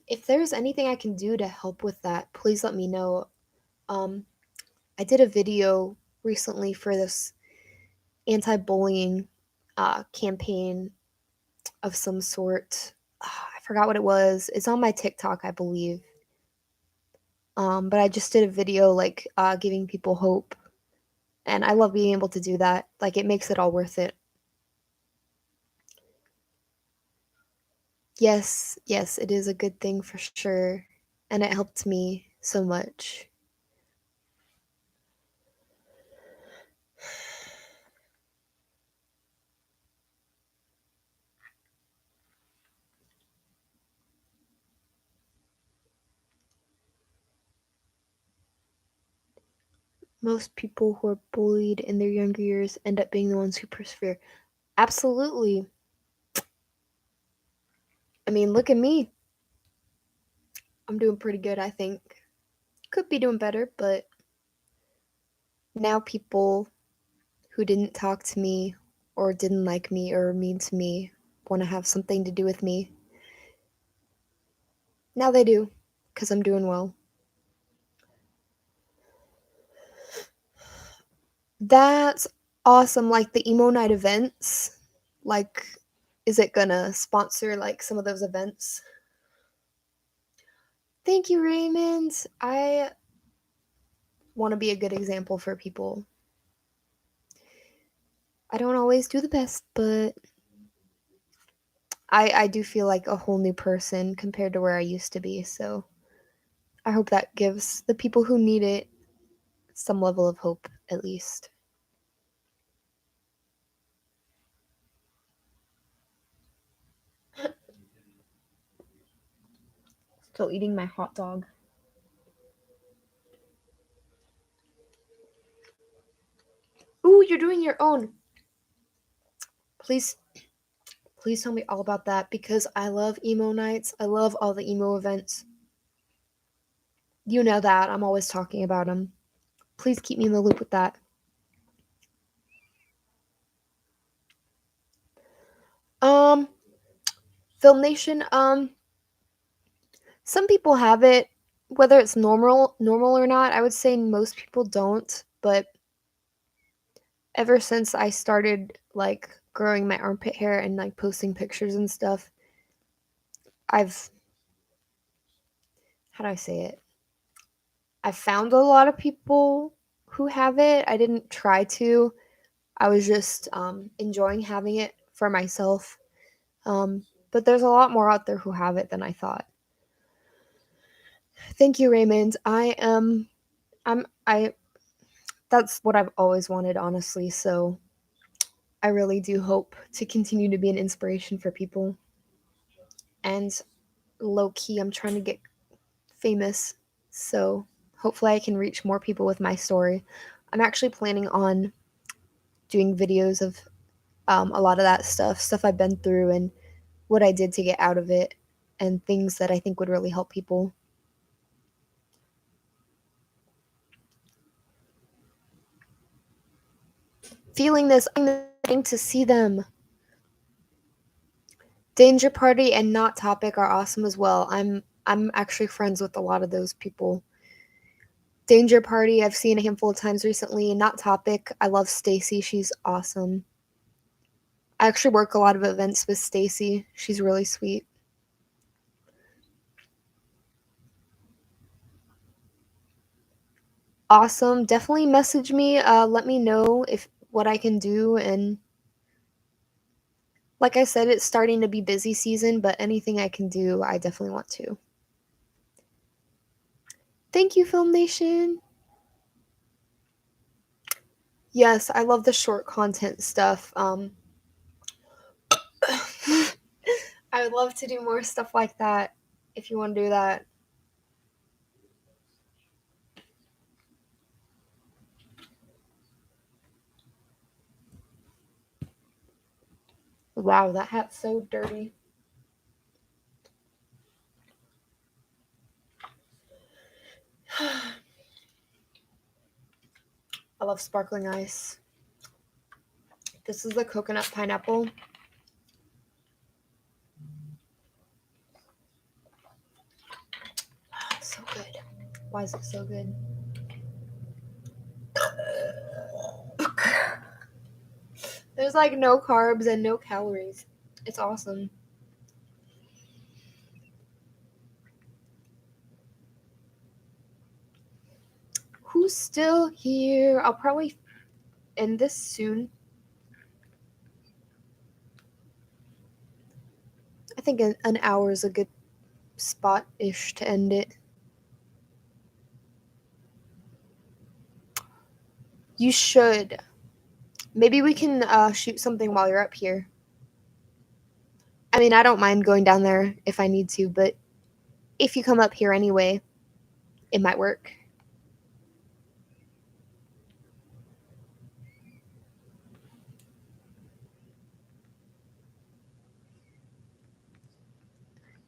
If there's anything I can do to help with that, please let me know. Um, I did a video recently for this anti-bullying campaign of some sort. I forgot what it was. It's on my TikTok, I believe. But I just did a video like giving people hope, and I love being able to do that. Like it makes it all worth it. Yes, it is a good thing for sure, and it helped me so much. Most people who are bullied in their younger years end up being the ones who persevere. Absolutely. I mean, look at me. I'm doing pretty good, I think. Could be doing better, but now people who didn't talk to me or didn't like me or mean to me want to have something to do with me. Now they do, because I'm doing well. That's awesome. Like the emo night events. Like, is it gonna sponsor like some of those events? Thank you, Raymond. I want to be a good example for people. I don't always do the best, but I do feel like a whole new person compared to where I used to be. So I hope that gives the people who need it some level of hope, at least. Still eating my hot dog. Ooh, you're doing your own. Please, please tell me all about that because I love emo nights. I love all the emo events. You know that. I'm always talking about them. Please keep me in the loop with that. Um, Film Nation, some people have it, whether it's normal or not. I would say most people don't, but ever since I started like growing my armpit hair and like posting pictures and stuff, I've how do I say it? I've found a lot of people who have it. I didn't try to. I was just enjoying having it for myself. But there's a lot more out there who have it than I thought. Thank you, Raymond. I that's what I've always wanted, honestly. So I really do hope to continue to be an inspiration for people. And low key, I'm trying to get famous. So hopefully, I can reach more people with my story. I'm actually planning on doing videos of a lot of that stuff I've been through, and what I did to get out of it, and things that I think would really help people. Feeling this, I'm to see them. Danger Party and Not Topic are awesome as well. I'm actually friends with a lot of those people. Danger Party I've seen a handful of times recently. Not Topic, I love Stacy. She's awesome. I actually work a lot of events with Stacy. She's really sweet. Awesome. Definitely message me. Let me know if what I can do, and like I said, it's starting to be busy season, but anything I can do, I definitely want to. Thank you, Film Nation. Yes, I love the short content stuff. I would love to do more stuff like that if you want to do that. Wow, that hat's so dirty. I love sparkling ice. This is the coconut pineapple. So good. Why is it so good? There's like no carbs and no calories. It's awesome. Who's still here? I'll probably end this soon. I think an hour is a good spot-ish to end it. You should. Maybe we can shoot something while you're up here. I mean, I don't mind going down there if I need to, but if you come up here anyway, it might work.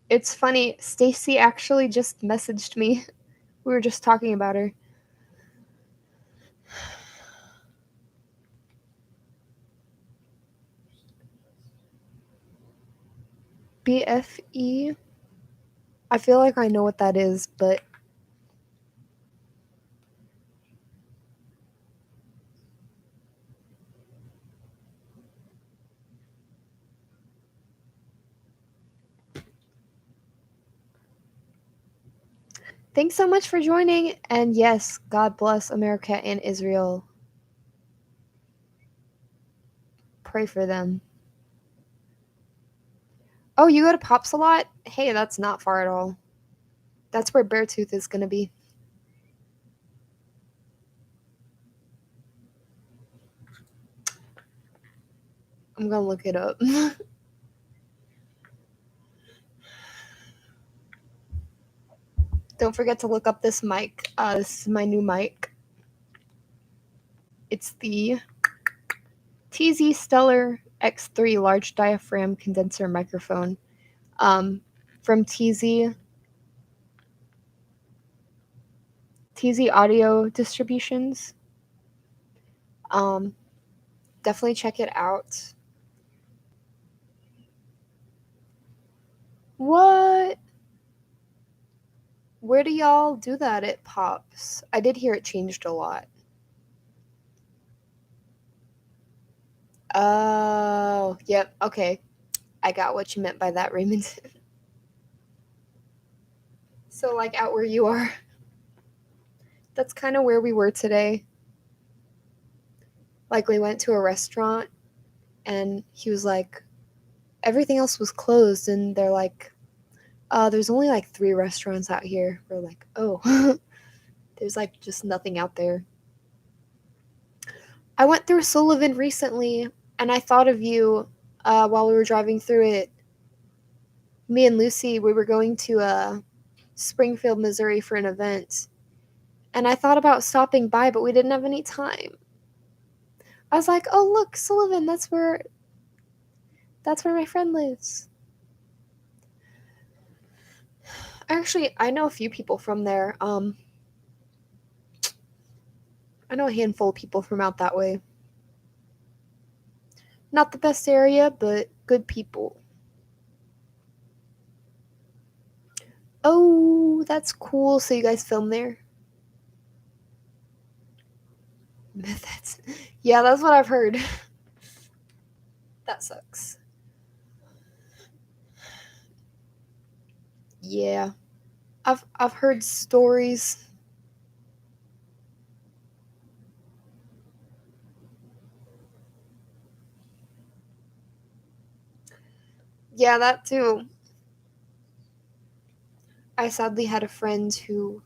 It's funny, Stacy actually just messaged me. We were just talking about her. BFE? I feel like I know what that is, but thanks so much for joining, and yes, God bless America and Israel. Pray for them. Oh, you go to Pops a lot? Hey, that's not far at all. That's where Beartooth is going to be. I'm going to look it up. Don't forget to look up this mic. This is my new mic. It's the Stellar X3 large diaphragm condenser microphone from TzAudio distributions. Definitely check it out. What? Where do y'all do that at Pops? I did hear it changed a lot. Oh, yep, okay. I got what you meant by that, Raymond. So, like, out where you are. That's kind of where we were today. Like, we went to a restaurant, and he was like, everything else was closed, and they're like, there's only like 3 restaurants out here. We're like, oh, there's like just nothing out there. I went through Sullivan recently, and I thought of you while we were driving through it. Me and Lucy, we were going to Springfield, Missouri for an event, and I thought about stopping by, but we didn't have any time. I was like, oh look, Sullivan, that's where my friend lives. Actually, I know a few people from there. I know a handful of people from out that way. Not the best area, but good people. Oh, that's cool. So you guys film there? Yeah, that's what I've heard. That sucks. Yeah. I've heard stories. Yeah, that too. I sadly had a friend who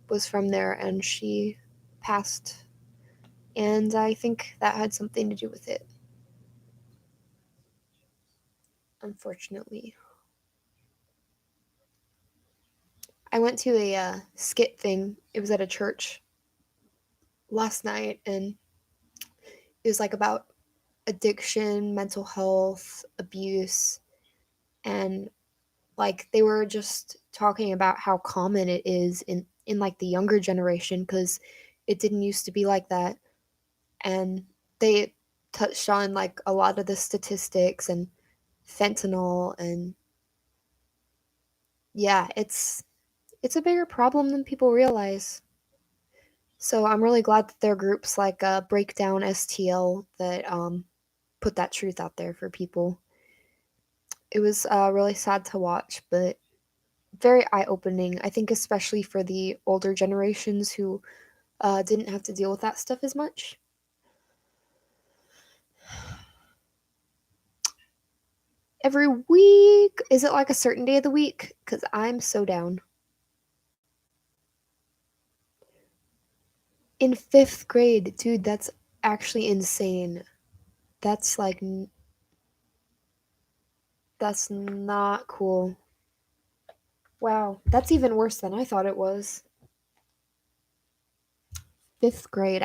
was from there and she passed. And I think that had something to do with it. Unfortunately. I went to a skit thing. It was at a church last night, and it was like about addiction, mental health, abuse, and like they were just talking about how common it is in like the younger generation, because it didn't used to be like that. And they touched on like a lot of the statistics and fentanyl, and yeah, it's a bigger problem than people realize. So I'm really glad that there are groups like Breakdown STL that put that truth out there for people. It was really sad to watch, but very eye opening. I think especially for the older generations who didn't have to deal with that stuff as much. Every week, is it like a certain day of the week? Because I'm so down. In fifth grade, dude, that's actually insane. That's like, that's not cool. Wow, that's even worse than I thought it was. Fifth grade.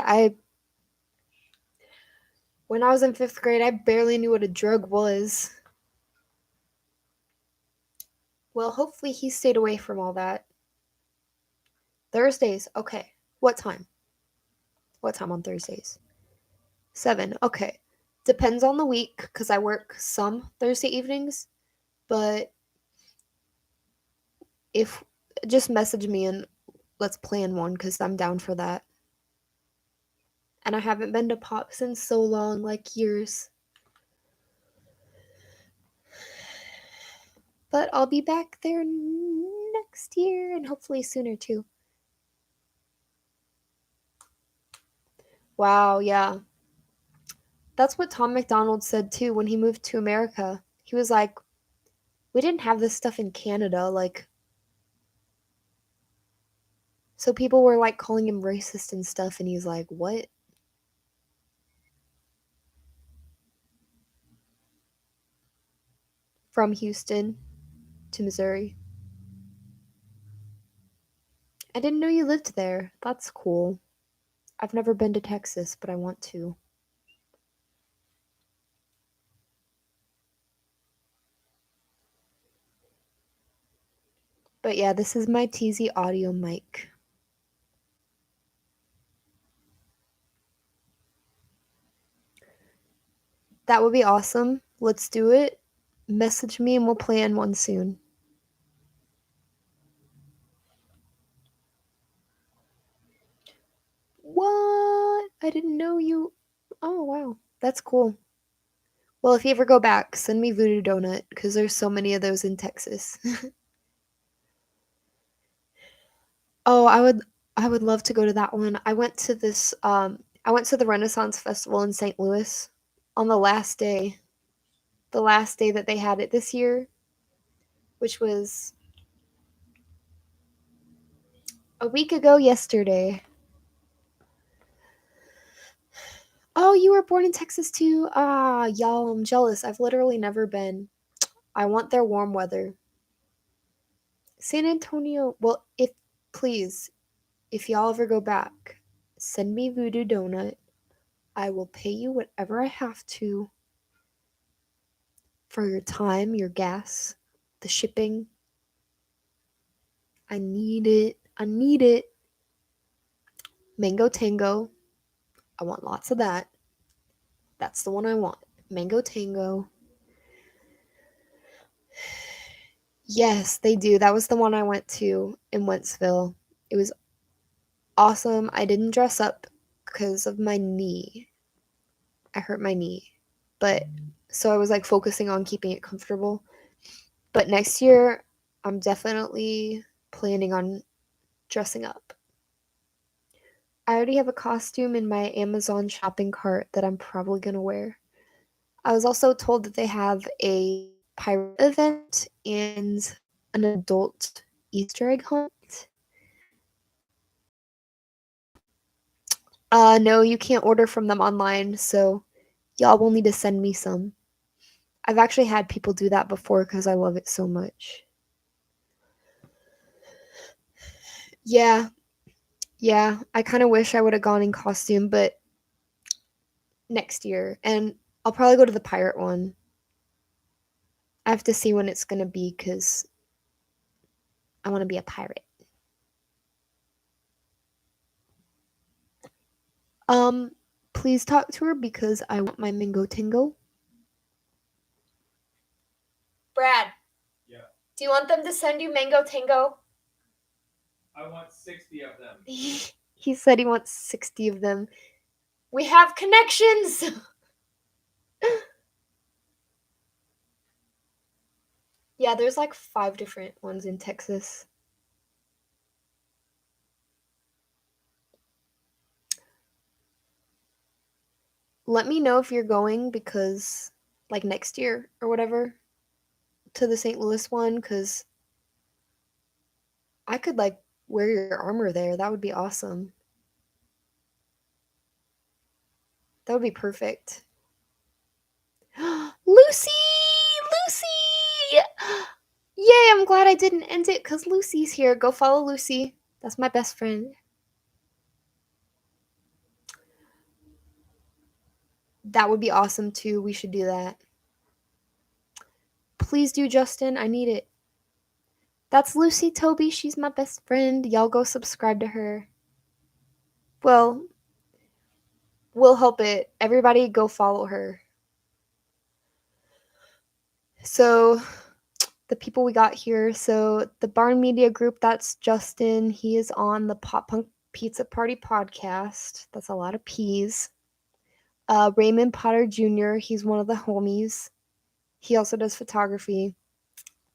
When I was in fifth grade, I barely knew what a drug was. Well, hopefully he stayed away from all that. Thursdays, okay. What time? What time on Thursdays? 7, okay. Depends on the week, because I work some Thursday evenings, but if just message me and let's plan one, because I'm down for that. And I haven't been to Pop since so long, like years. But I'll be back there next year and hopefully sooner too. Wow, yeah. That's what Tom McDonald said too when he moved to America. He was like, we didn't have this stuff in Canada. Like, so people were like calling him racist and stuff. And he's like, what? From Houston to Missouri. I didn't know you lived there. That's cool. I've never been to Texas, but I want to. But yeah, this is my TzAudio mic. That would be awesome. Let's do it. Message me and we'll plan one soon. What? I didn't know you. Oh, wow. That's cool. Well, if you ever go back, send me Voodoo Donut, because there's so many of those in Texas. Oh, I would love to go to that one. I went to the Renaissance Festival in St. Louis on the last day. The last day that they had it this year, which was a week ago yesterday. Oh, you were born in Texas too? Ah, y'all, I'm jealous. I've literally never been. I want their warm weather. San Antonio, well, if please, if y'all ever go back, send me Voodoo Donut. I will pay you whatever I have to for your time, your gas, the shipping. I need it. I need it. Mango Tango. I want lots of that. That's the one I want. Mango Tango. Yes, they do. That was the one I went to in Wentzville. It was awesome. I didn't dress up because of my knee. I hurt my knee. But so I was like focusing on keeping it comfortable. But next year, I'm definitely planning on dressing up. I already have a costume in my Amazon shopping cart that I'm probably going to wear. I was also told that they have a pirate event and an adult Easter egg hunt. No, you can't order from them online, so y'all will need to send me some. I've actually had people do that before because I love it so much. Yeah, yeah, I kind of wish I would have gone in costume, but next year. And I'll probably go to the pirate one. I have to see when it's going to be because I want to be a pirate. Please talk to her because I want my Mingo Tingo. Brad. Yeah. Do you want them to send you Mango Tingo? I want 60 of them. He said he wants 60 of them. We have connections! Yeah, there's like 5 different ones in Texas. Let me know if you're going because, like, next year or whatever, to the St. Louis one, because I could, like, wear your armor there. That would be awesome. That would be perfect. Lucy! Lucy! Yay, I'm glad I didn't end it because Lucy's here. Go follow Lucy. That's my best friend. That would be awesome too. We should do that. Please do, Justin. I need it. That's Lucy Toby. She's my best friend. Y'all go subscribe to her. Well, we'll help it. Everybody go follow her. So, the people we got here. So, the Barn Media Group, that's Justin. He is on the Pop Punk Pizza Party podcast. That's a lot of P's. Raymond Potter Jr., he's one of the homies. He also does photography.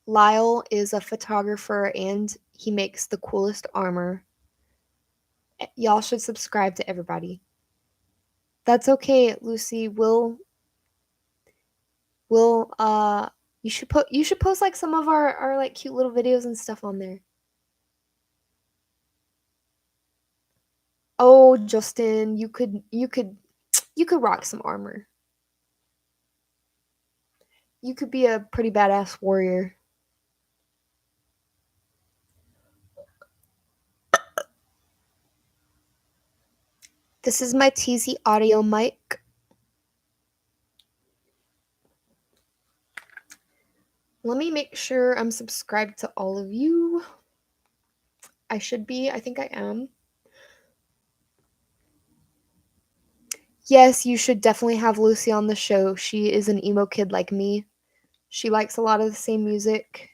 Lyle is a photographer and he makes the coolest armor. Y'all should subscribe to everybody. That's okay, Lucy. We'll you should post like some of our like cute little videos and stuff on there. Oh, Justin, you could rock some armor. You could be a pretty badass warrior. This is my TzAudio mic. Let me make sure I'm subscribed to all of you. I should be. I think I am. Yes, you should definitely have Lucy on the show. She is an emo kid like me. She likes a lot of the same music.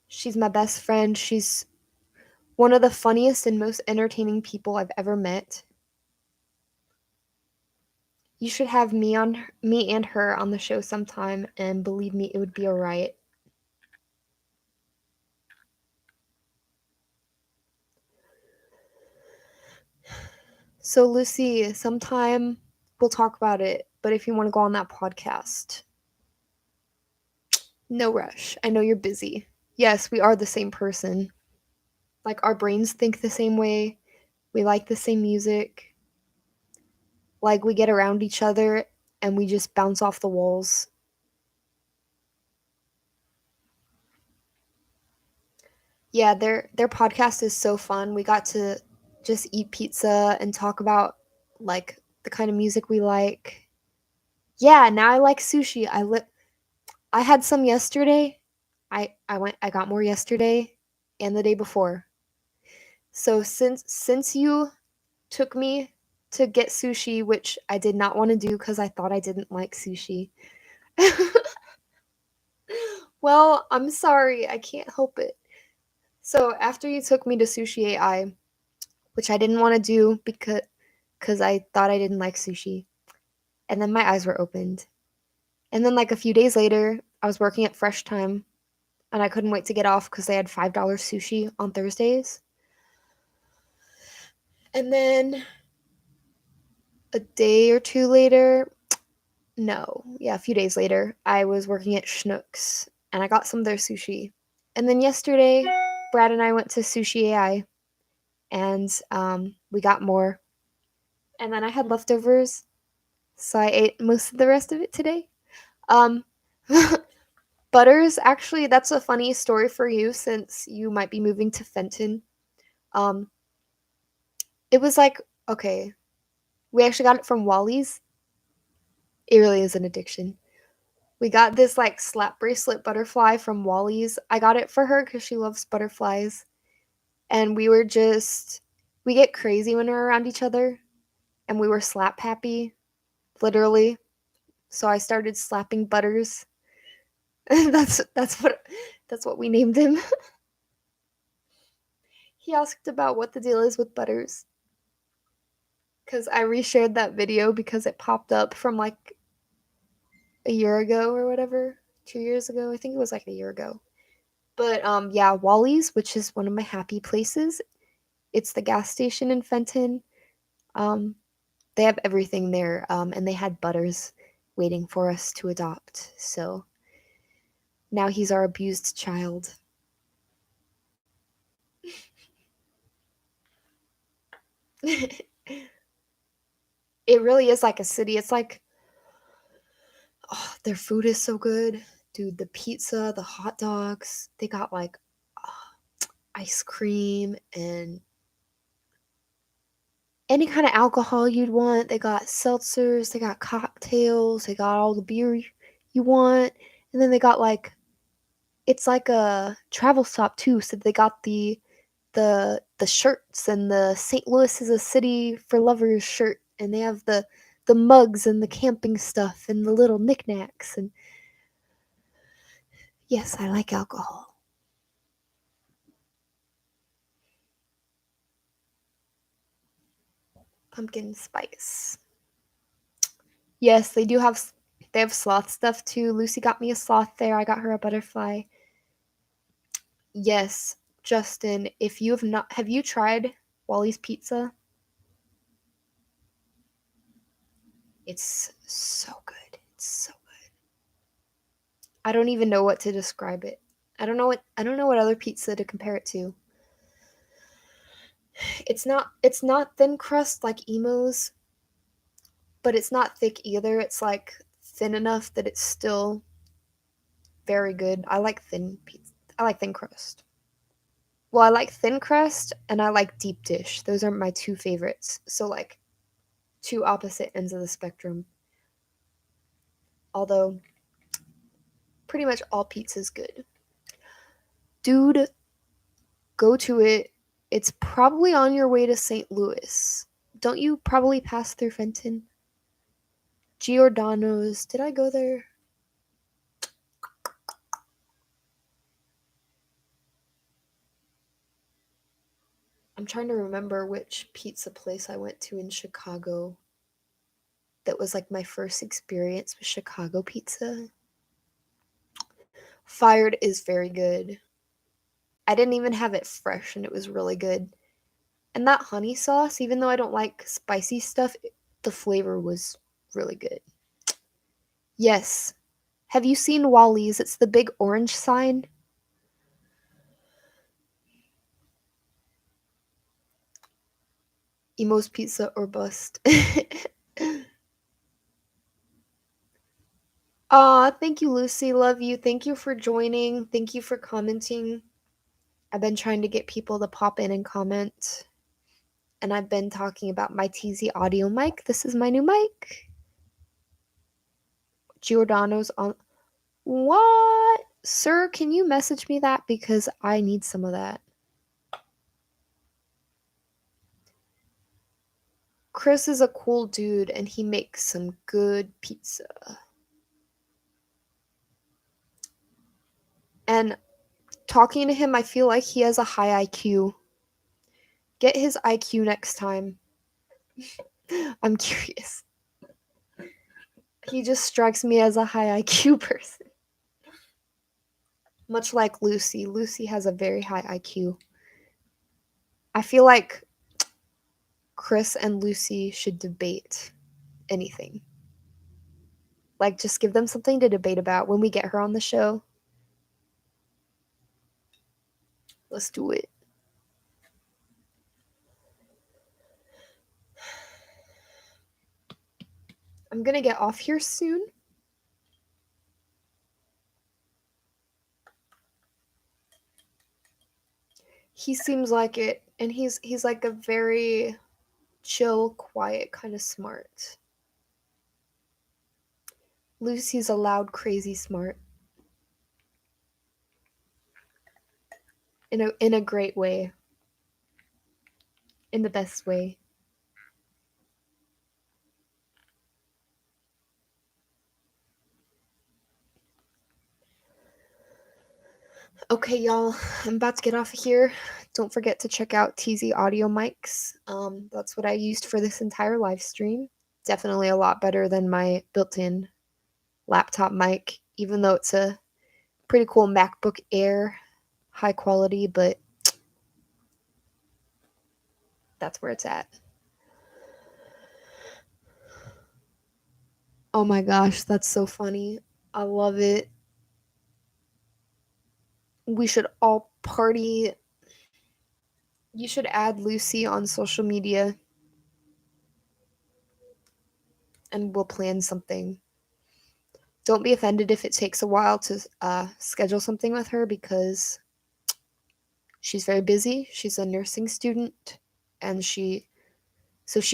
She's my best friend. She's one of the funniest and most entertaining people I've ever met. You should have me and her on the show sometime, and believe me, it would be a riot. So, Lucy, sometime we'll talk about it, but if you want to go on that podcast, no rush. I know you're busy. Yes, we are the same person. Like, our brains think the same way. We like the same music. Like, we get around each other and we just bounce off the walls. Yeah, their podcast is so fun. We got to just eat pizza and talk about like the kind of music we like. Yeah, now I like sushi. I had some yesterday. I got more yesterday and the day before. So since you took me to get sushi, which I did not want to do cuz I thought I didn't like sushi. Well, I'm sorry. I can't help it. So, after you took me to Sushi AI, which I didn't want to do because I thought I didn't like sushi. And then my eyes were opened. And then like a few days later, I was working at Fresh Time and I couldn't wait to get off because they had $5 sushi on Thursdays. And then a day or two later, a few days later, I was working at Schnucks and I got some of their sushi. And then yesterday, Brad and I went to Sushi AI and we got more. And then I had leftovers, so I ate most of the rest of it today. Um, Butters, actually, that's a funny story for you since you might be moving to Fenton. Um, it was like, okay, we actually got it from Wally's. It really is an addiction. We got this like slap bracelet butterfly from Wally's. I got it for her because she loves butterflies. And we get crazy when we're around each other. And we were slap happy, literally. So I started slapping Butters. that's what we named him. He asked about what the deal is with Butters. Because I reshared that video because it popped up from like a year ago or whatever. 2 years ago. I think it was like a year ago. But yeah, Wally's, which is one of my happy places. It's the gas station in Fenton. Um, they have everything there, and they had Butters waiting for us to adopt. So now he's our abused child. It really is like a city. It's like, oh, their food is so good. Dude, the pizza, the hot dogs, they got like ice cream and any kind of alcohol you'd want. They got seltzers, they got cocktails, they got all the beer you want. And then they got like, it's like a travel stop too. So they got the shirts and the St. Louis is a city for lovers shirt, and they have the mugs and the camping stuff and the little knickknacks. And yes, I like alcohol. Pumpkin spice. Yes, they have sloth stuff too. Lucy got me a sloth there. I got her a butterfly. Yes, Justin, if you have you tried Wally's pizza? It's so good. It's so good. I don't even know what to describe it. I don't know what other pizza to compare it to. It's not thin crust like Emo's, but it's not thick either. It's like thin enough that it's still very good. I like thin pizza. I like thin crust. Well, I like thin crust and I like deep dish. Those are my two favorites. So like two opposite ends of the spectrum. Although pretty much all pizza's good. Dude, go to it. It's probably on your way to St. Louis. Don't you probably pass through Fenton? Giordano's. Did I go there? I'm trying to remember which pizza place I went to in Chicago that was like my first experience with Chicago pizza. Fired is very good. I didn't even have it fresh and it was really good. And that honey sauce, even though I don't like spicy stuff, the flavor was really good. Yes. Have you seen Wally's? It's the big orange sign. Emo's Pizza or bust. Aw, thank you, Lucy. Love you. Thank you for joining. Thank you for commenting. I've been trying to get people to pop in and comment. And I've been talking about my TzAudio mic. This is my new mic. Giordano's on. What? Sir, can you message me that? Because I need some of that. Chris is a cool dude and he makes some good pizza. And talking to him, I feel like he has a high IQ. Get his IQ next time. I'm curious. He just strikes me as a high IQ person. Much like Lucy. Lucy has a very high IQ. I feel like Chris and Lucy should debate anything. Like, just give them something to debate about when we get her on the show. Let's do it. I'm gonna get off here soon. He seems like it, and he's like a very chill, quiet, kind of smart. Lucy's a loud, crazy smart. In a great way. In the best way. Okay, y'all, I'm about to get off of here. Don't forget to check out TzAudio mics. That's what I used for this entire live stream. Definitely a lot better than my built-in laptop mic, even though it's a pretty cool MacBook Air, high quality, but that's where it's at. Oh my gosh, that's so funny. I love it. We should all party. You should add Lucy on social media and we'll plan something. Don't be offended if it takes a while to schedule something with her because she's very busy. She's a nursing student and she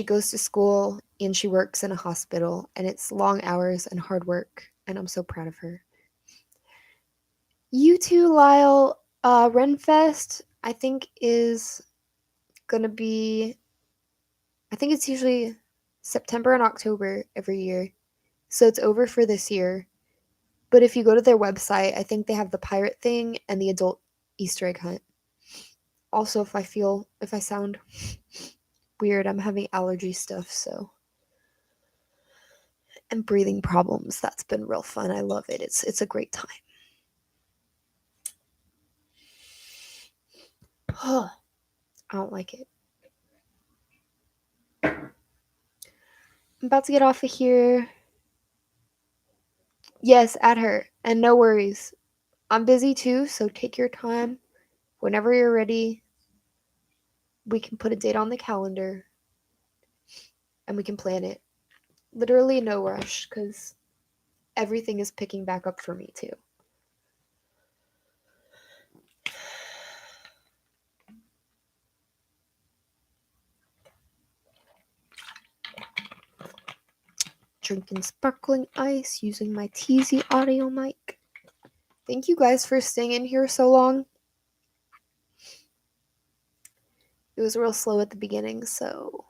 goes to school and she works in a hospital and it's long hours and hard work and I'm so proud of her. You too, Lyle. Ren Fest, I think is gonna be. I think it's usually September and October every year, so it's over for this year. But if you go to their website, I think they have the pirate thing and the adult Easter egg hunt. Also, if I sound weird, I'm having allergy stuff, so and breathing problems. That's been real fun. I love it. It's a great time. I don't like it. I'm about to get off of here. Yes, add her. And no worries. I'm busy too, so take your time. Whenever you're ready, we can put a date on the calendar and we can plan it. Literally no rush because everything is picking back up for me too. Drinking sparkling ice using my TzAudio mic. Thank you guys for staying in here so long. It was real slow at the beginning, so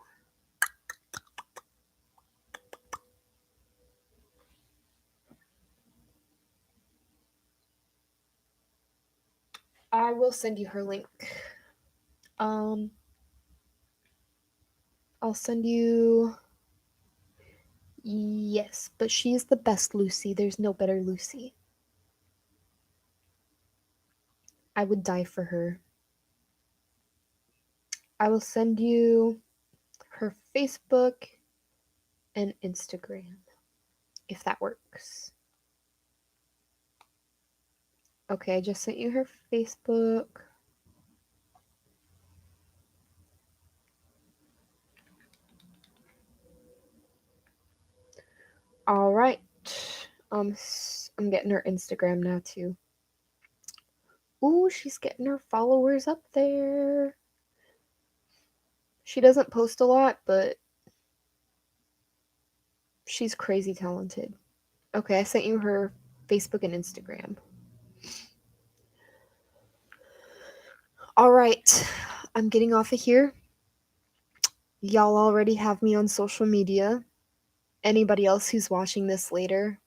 I will send you her link. I'll send you. Yes, but she is the best Lucy. There's no better Lucy. I would die for her. I will send you her Facebook and Instagram if that works. Okay, I just sent you her Facebook. All right. I'm getting her Instagram now too. Ooh, she's getting her followers up there. She doesn't post a lot, but she's crazy talented. Okay, I sent you her Facebook and Instagram. All right, I'm getting off of here. Y'all already have me on social media. Anybody else who's watching this later,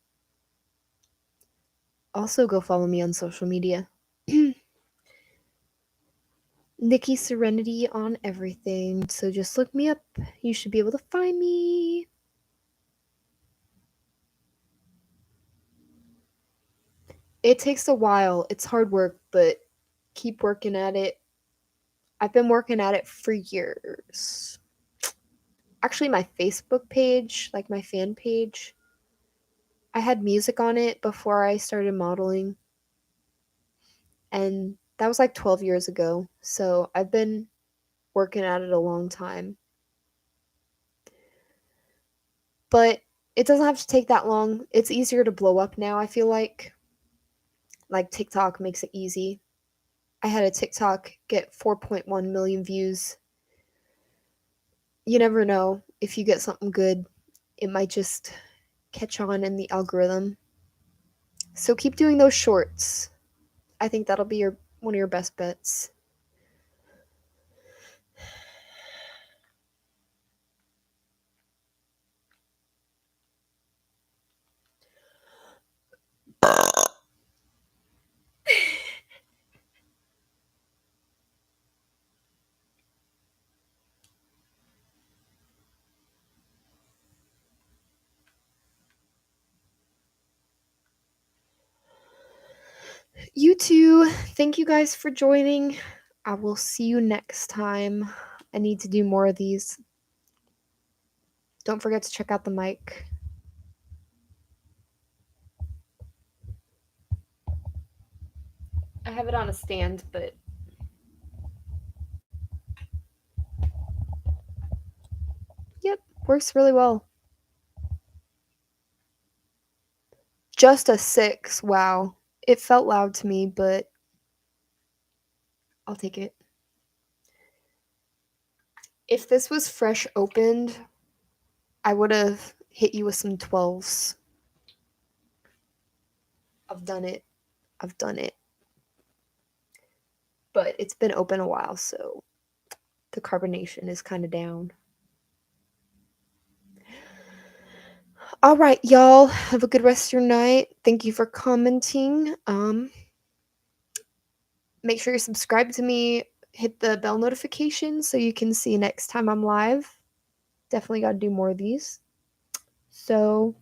also go follow me on social media. Nikki Serenity on everything. So just look me up. You should be able to find me. It takes a while. It's hard work, but keep working at it. I've been working at it for years. Actually, my Facebook page, like my fan page, I had music on it before I started modeling. And that was like 12 years ago. So I've been working at it a long time. But it doesn't have to take that long. It's easier to blow up now, I feel like. Like TikTok makes it easy. I had a TikTok get 4.1 million views. You never know. If you get something good, it might just catch on in the algorithm. So keep doing those shorts. I think that'll be one of your best bets. You too. Thank you guys for joining. I will see you next time. I need to do more of these. Don't forget to check out the mic. I have it on a stand, but yep, works really well. Just a 6. Wow. It felt loud to me, but I'll take it. If this was fresh opened, I would have hit you with some 12s. I've done it. But it's been open a while, so the carbonation is kind of down. All right, y'all. Have a good rest of your night. Thank you for commenting. Make sure you're subscribed to me. Hit the bell notification so you can see next time I'm live. Definitely got to do more of these. So,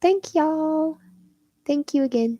thank y'all. Thank you again.